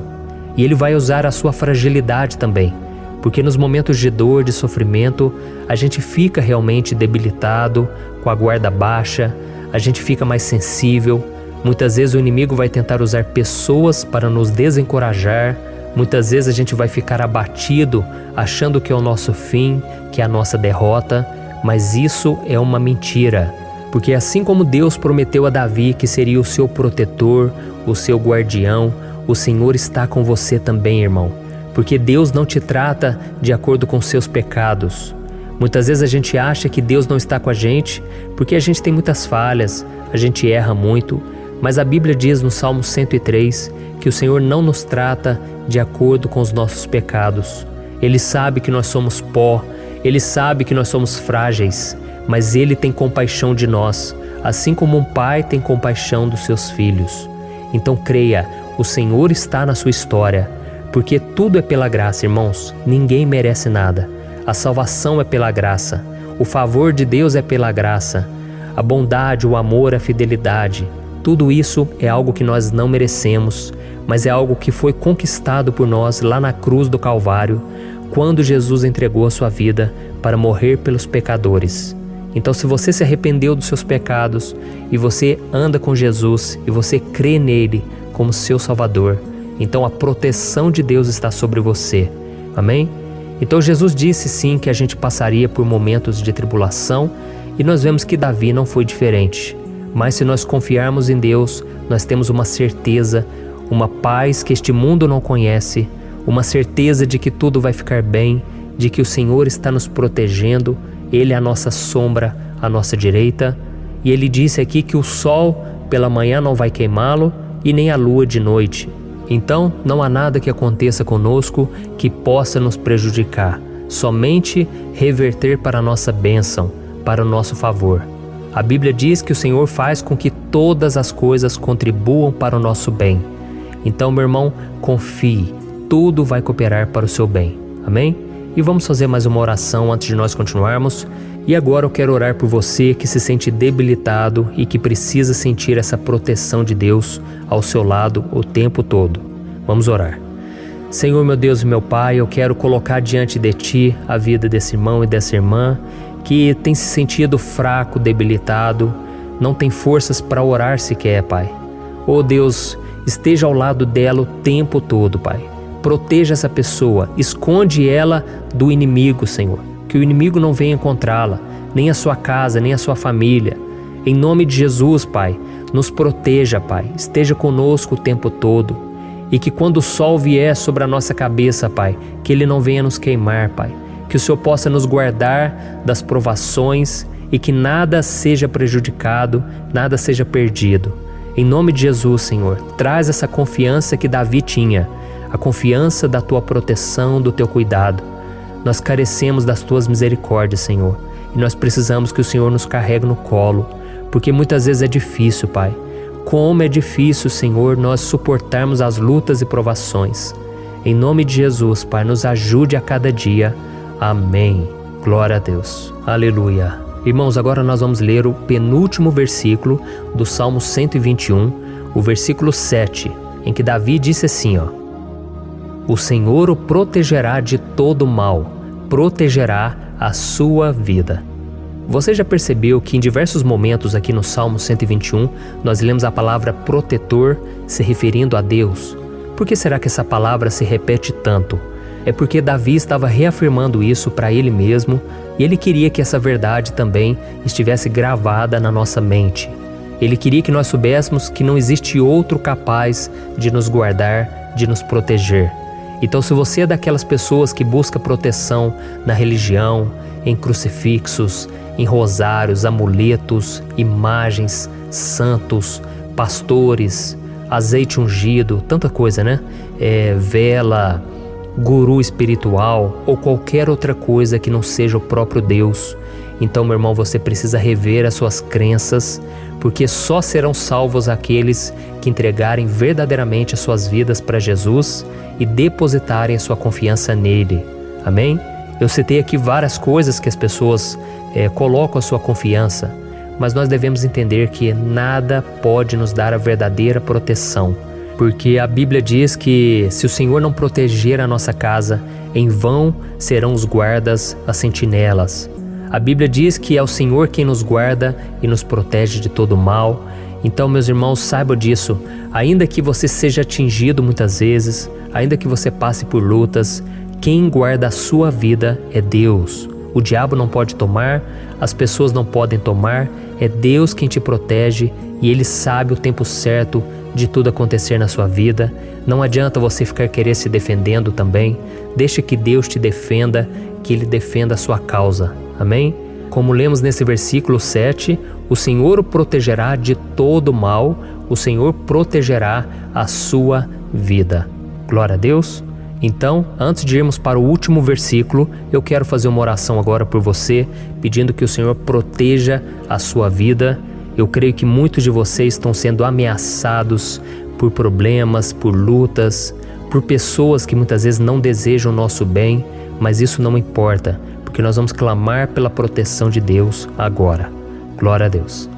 Speaker 1: E ele vai usar a sua fragilidade também, porque nos momentos de dor, de sofrimento, a gente fica realmente debilitado, com a guarda baixa, a gente fica mais sensível. Muitas vezes o inimigo vai tentar usar pessoas para nos desencorajar. Muitas vezes a gente vai ficar abatido, achando que é o nosso fim, que é a nossa derrota. Mas isso é uma mentira. Porque assim como Deus prometeu a Davi que seria o seu protetor, o seu guardião, o Senhor está com você também, irmão. Porque Deus não te trata de acordo com seus pecados. Muitas vezes a gente acha que Deus não está com a gente porque a gente tem muitas falhas, a gente erra muito, mas a Bíblia diz no Salmo 103 que o Senhor não nos trata de acordo com os nossos pecados. Ele sabe que nós somos pó, Ele sabe que nós somos frágeis, mas Ele tem compaixão de nós, assim como um pai tem compaixão dos seus filhos. Então creia, o Senhor está na sua história, porque tudo é pela graça, irmãos, ninguém merece nada. A salvação é pela graça, o favor de Deus é pela graça, a bondade, o amor, a fidelidade, tudo isso é algo que nós não merecemos, mas é algo que foi conquistado por nós lá na cruz do Calvário, quando Jesus entregou a sua vida para morrer pelos pecadores. Então, se você se arrependeu dos seus pecados e você anda com Jesus e você crê nele como seu Salvador, então a proteção de Deus está sobre você. Amém? Então Jesus disse sim que a gente passaria por momentos de tribulação e nós vemos que Davi não foi diferente. Mas se nós confiarmos em Deus, nós temos uma certeza, uma paz que este mundo não conhece, uma certeza de que tudo vai ficar bem, de que o Senhor está nos protegendo, Ele é a nossa sombra, à nossa direita. E Ele disse aqui que o sol pela manhã não vai queimá-lo e nem a lua de noite. Então não há nada que aconteça conosco que possa nos prejudicar, somente reverter para a nossa bênção, para o nosso favor. A Bíblia diz que o Senhor faz com que todas as coisas contribuam para o nosso bem. Então, meu irmão, confie, tudo vai cooperar para o seu bem. Amém? E vamos fazer mais uma oração antes de nós continuarmos. E agora eu quero orar por você que se sente debilitado e que precisa sentir essa proteção de Deus ao seu lado o tempo todo. Vamos orar. Senhor, meu Deus e meu Pai, eu quero colocar diante de Ti a vida desse irmão e dessa irmã que tem se sentido fraco, debilitado, não tem forças para orar sequer, Pai. Oh Deus, esteja ao lado dela o tempo todo, Pai. Proteja essa pessoa, esconde ela do inimigo, Senhor. Que o inimigo não venha encontrá-la, nem a sua casa, nem a sua família. Em nome de Jesus, Pai, nos proteja, Pai. Esteja conosco o tempo todo. E que quando o sol vier sobre a nossa cabeça, Pai, que ele não venha nos queimar, Pai. Que o Senhor possa nos guardar das provações e que nada seja prejudicado, nada seja perdido. Em nome de Jesus, Senhor, traz essa confiança que Davi tinha, a confiança da Tua proteção, do Teu cuidado. Nós carecemos das Tuas misericórdias, Senhor, e nós precisamos que o Senhor nos carregue no colo, porque muitas vezes é difícil, Pai. Como é difícil, Senhor, nós suportarmos as lutas e provações. Em nome de Jesus, Pai, nos ajude a cada dia. Amém. Glória a Deus. Aleluia. Irmãos, agora nós vamos ler o penúltimo versículo do Salmo 121, o versículo 7, em que Davi disse assim, O Senhor o protegerá de todo mal, protegerá a sua vida. Você já percebeu que em diversos momentos aqui no Salmo 121, nós lemos a palavra protetor se referindo a Deus? Por que será que essa palavra se repete tanto? É porque Davi estava reafirmando isso para ele mesmo e ele queria que essa verdade também estivesse gravada na nossa mente. Ele queria que nós soubéssemos que não existe outro capaz de nos guardar, de nos proteger. Então, se você é daquelas pessoas que busca proteção na religião, em crucifixos, em rosários, amuletos, imagens, santos, pastores, azeite ungido, tanta coisa, né? Vela, guru espiritual ou qualquer outra coisa que não seja o próprio Deus. Então, meu irmão, você precisa rever as suas crenças, porque só serão salvos aqueles que entregarem verdadeiramente as suas vidas para Jesus e depositarem a sua confiança nele. Amém? Eu citei aqui várias coisas que as pessoas colocam a sua confiança, mas nós devemos entender que nada pode nos dar a verdadeira proteção, porque a Bíblia diz que se o Senhor não proteger a nossa casa, em vão serão os guardas, as sentinelas. A Bíblia diz que é o Senhor quem nos guarda e nos protege de todo mal. Então, meus irmãos, saibam disso. Ainda que você seja atingido muitas vezes, ainda que você passe por lutas, quem guarda a sua vida é Deus. O diabo não pode tomar, as pessoas não podem tomar, é Deus quem te protege e Ele sabe o tempo certo de tudo acontecer na sua vida. Não adianta você ficar querer se defendendo também. Deixa que Deus te defenda, que Ele defenda a sua causa. Amém? Como lemos nesse versículo 7, o Senhor o protegerá de todo mal, o Senhor protegerá a sua vida. Glória a Deus. Então, antes de irmos para o último versículo, eu quero fazer uma oração agora por você, pedindo que o Senhor proteja a sua vida. Eu creio que muitos de vocês estão sendo ameaçados por problemas, por lutas, por pessoas que muitas vezes não desejam o nosso bem, mas isso não importa, porque nós vamos clamar pela proteção de Deus agora. Glória a Deus.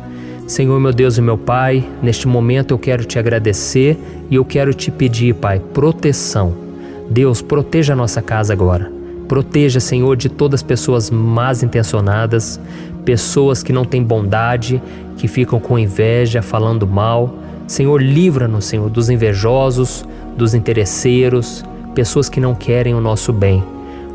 Speaker 1: Senhor, meu Deus e meu Pai, neste momento eu quero te agradecer e eu quero te pedir, Pai, proteção. Deus, proteja a nossa casa agora. Proteja, Senhor, de todas as pessoas más intencionadas, pessoas que não têm bondade, que ficam com inveja, falando mal. Senhor, livra-nos, Senhor, dos invejosos, dos interesseiros, pessoas que não querem o nosso bem.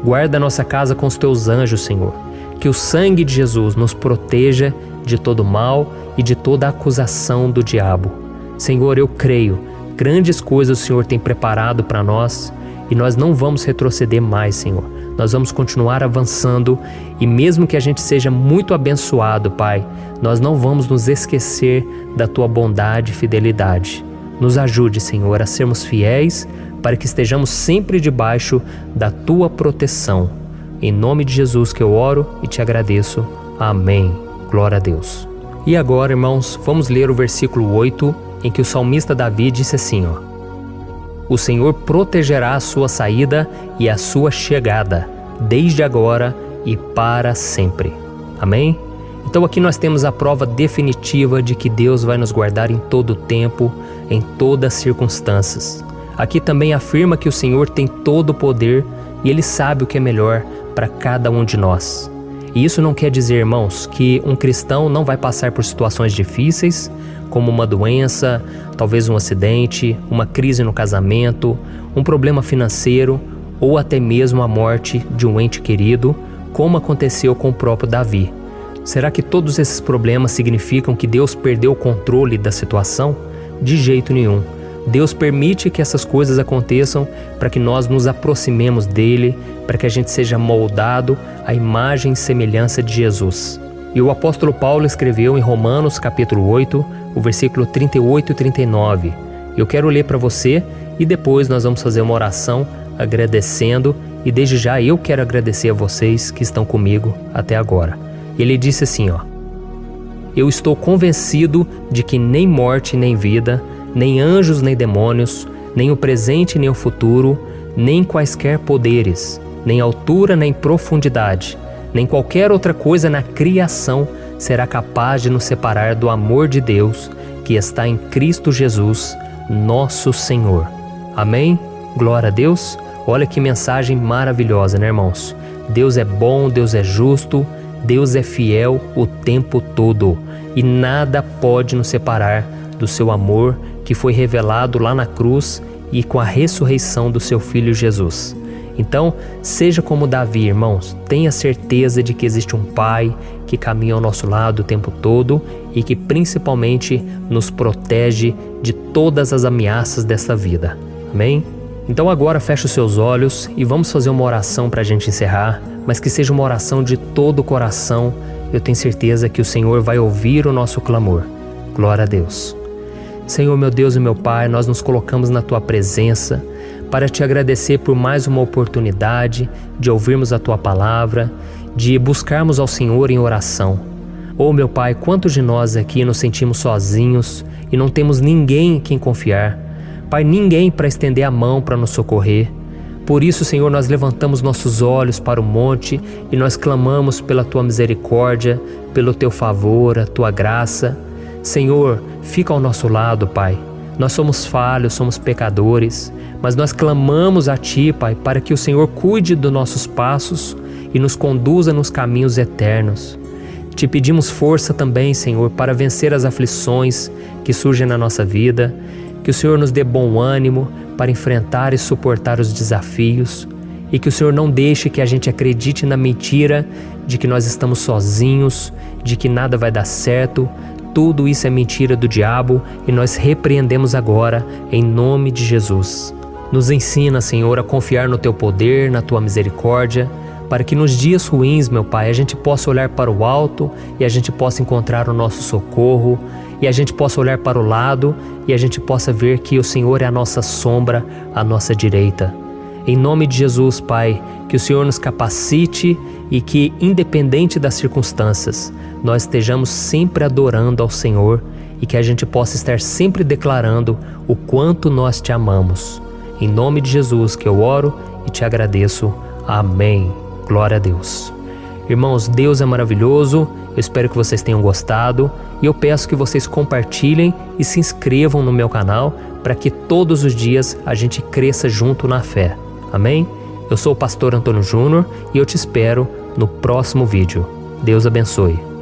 Speaker 1: Guarda a nossa casa com os teus anjos, Senhor. Que o sangue de Jesus nos proteja de todo mal e de toda acusação do diabo. Senhor, eu creio, grandes coisas o Senhor tem preparado para nós e nós não vamos retroceder mais, Senhor. Nós vamos continuar avançando e mesmo que a gente seja muito abençoado, Pai, nós não vamos nos esquecer da Tua bondade e fidelidade. Nos ajude, Senhor, a sermos fiéis para que estejamos sempre debaixo da Tua proteção. Em nome de Jesus que eu oro e te agradeço. Amém. Glória a Deus. E agora, irmãos, vamos ler o versículo 8, em que o salmista Davi disse assim, O Senhor protegerá a sua saída e a sua chegada, desde agora e para sempre. Amém? Então aqui nós temos a prova definitiva de que Deus vai nos guardar em todo o tempo, em todas as circunstâncias. Aqui também afirma que o Senhor tem todo o poder e Ele sabe o que é melhor para cada um de nós. E isso não quer dizer, irmãos, que um cristão não vai passar por situações difíceis, como uma doença, talvez um acidente, uma crise no casamento, um problema financeiro ou até mesmo a morte de um ente querido, como aconteceu com o próprio Davi. Será que todos esses problemas significam que Deus perdeu o controle da situação? De jeito nenhum. Deus permite que essas coisas aconteçam para que nós nos aproximemos dele, para que a gente seja moldado à imagem e semelhança de Jesus. E o apóstolo Paulo escreveu em Romanos capítulo 8, o versículo 38 e 39. Eu quero ler para você e depois nós vamos fazer uma oração agradecendo e desde já eu quero agradecer a vocês que estão comigo até agora. Ele disse assim, Eu estou convencido de que nem morte nem vida, nem anjos nem demônios, nem o presente nem o futuro, nem quaisquer poderes, nem altura nem profundidade, nem qualquer outra coisa na criação será capaz de nos separar do amor de Deus que está em Cristo Jesus, nosso Senhor. Amém? Glória a Deus. Olha que mensagem maravilhosa, né, irmãos? Deus é bom, Deus é justo, Deus é fiel o tempo todo e nada pode nos separar do seu amor que foi revelado lá na cruz e com a ressurreição do seu Filho Jesus. Então, seja como Davi, irmãos, tenha certeza de que existe um Pai que caminha ao nosso lado o tempo todo e que principalmente nos protege de todas as ameaças dessa vida. Amém? Então agora feche os seus olhos e vamos fazer uma oração para a gente encerrar, mas que seja uma oração de todo o coração. Eu tenho certeza que o Senhor vai ouvir o nosso clamor. Glória a Deus. Senhor, meu Deus e meu Pai, nós nos colocamos na Tua presença para Te agradecer por mais uma oportunidade de ouvirmos a Tua palavra, de buscarmos ao Senhor em oração. Oh, meu Pai, quantos de nós aqui nos sentimos sozinhos e não temos ninguém em quem confiar. Pai, ninguém para estender a mão para nos socorrer. Por isso, Senhor, nós levantamos nossos olhos para o monte e nós clamamos pela Tua misericórdia, pelo Teu favor, a Tua graça. Senhor, fica ao nosso lado, Pai. Nós somos falhos, somos pecadores, mas nós clamamos a Ti, Pai, para que o Senhor cuide dos nossos passos e nos conduza nos caminhos eternos. Te pedimos força também, Senhor, para vencer as aflições que surgem na nossa vida, que o Senhor nos dê bom ânimo para enfrentar e suportar os desafios e que o Senhor não deixe que a gente acredite na mentira de que nós estamos sozinhos, de que nada vai dar certo. Tudo isso é mentira do diabo e nós repreendemos agora em nome de Jesus. Nos ensina, Senhor, a confiar no Teu poder, na Tua misericórdia, para que nos dias ruins, meu Pai, a gente possa olhar para o alto e a gente possa encontrar o nosso socorro, e a gente possa olhar para o lado e a gente possa ver que o Senhor é a nossa sombra, a nossa direita. Em nome de Jesus, Pai, que o Senhor nos capacite e que, independente das circunstâncias, nós estejamos sempre adorando ao Senhor e que a gente possa estar sempre declarando o quanto nós Te amamos. Em nome de Jesus que eu oro e Te agradeço. Amém. Glória a Deus. Irmãos, Deus é maravilhoso Eu espero que vocês tenham gostado e eu peço que vocês compartilhem e se inscrevam no meu canal para que todos os dias a gente cresça junto na fé. Amém? Eu sou o pastor Antônio Júnior e eu te espero no próximo vídeo. Deus abençoe.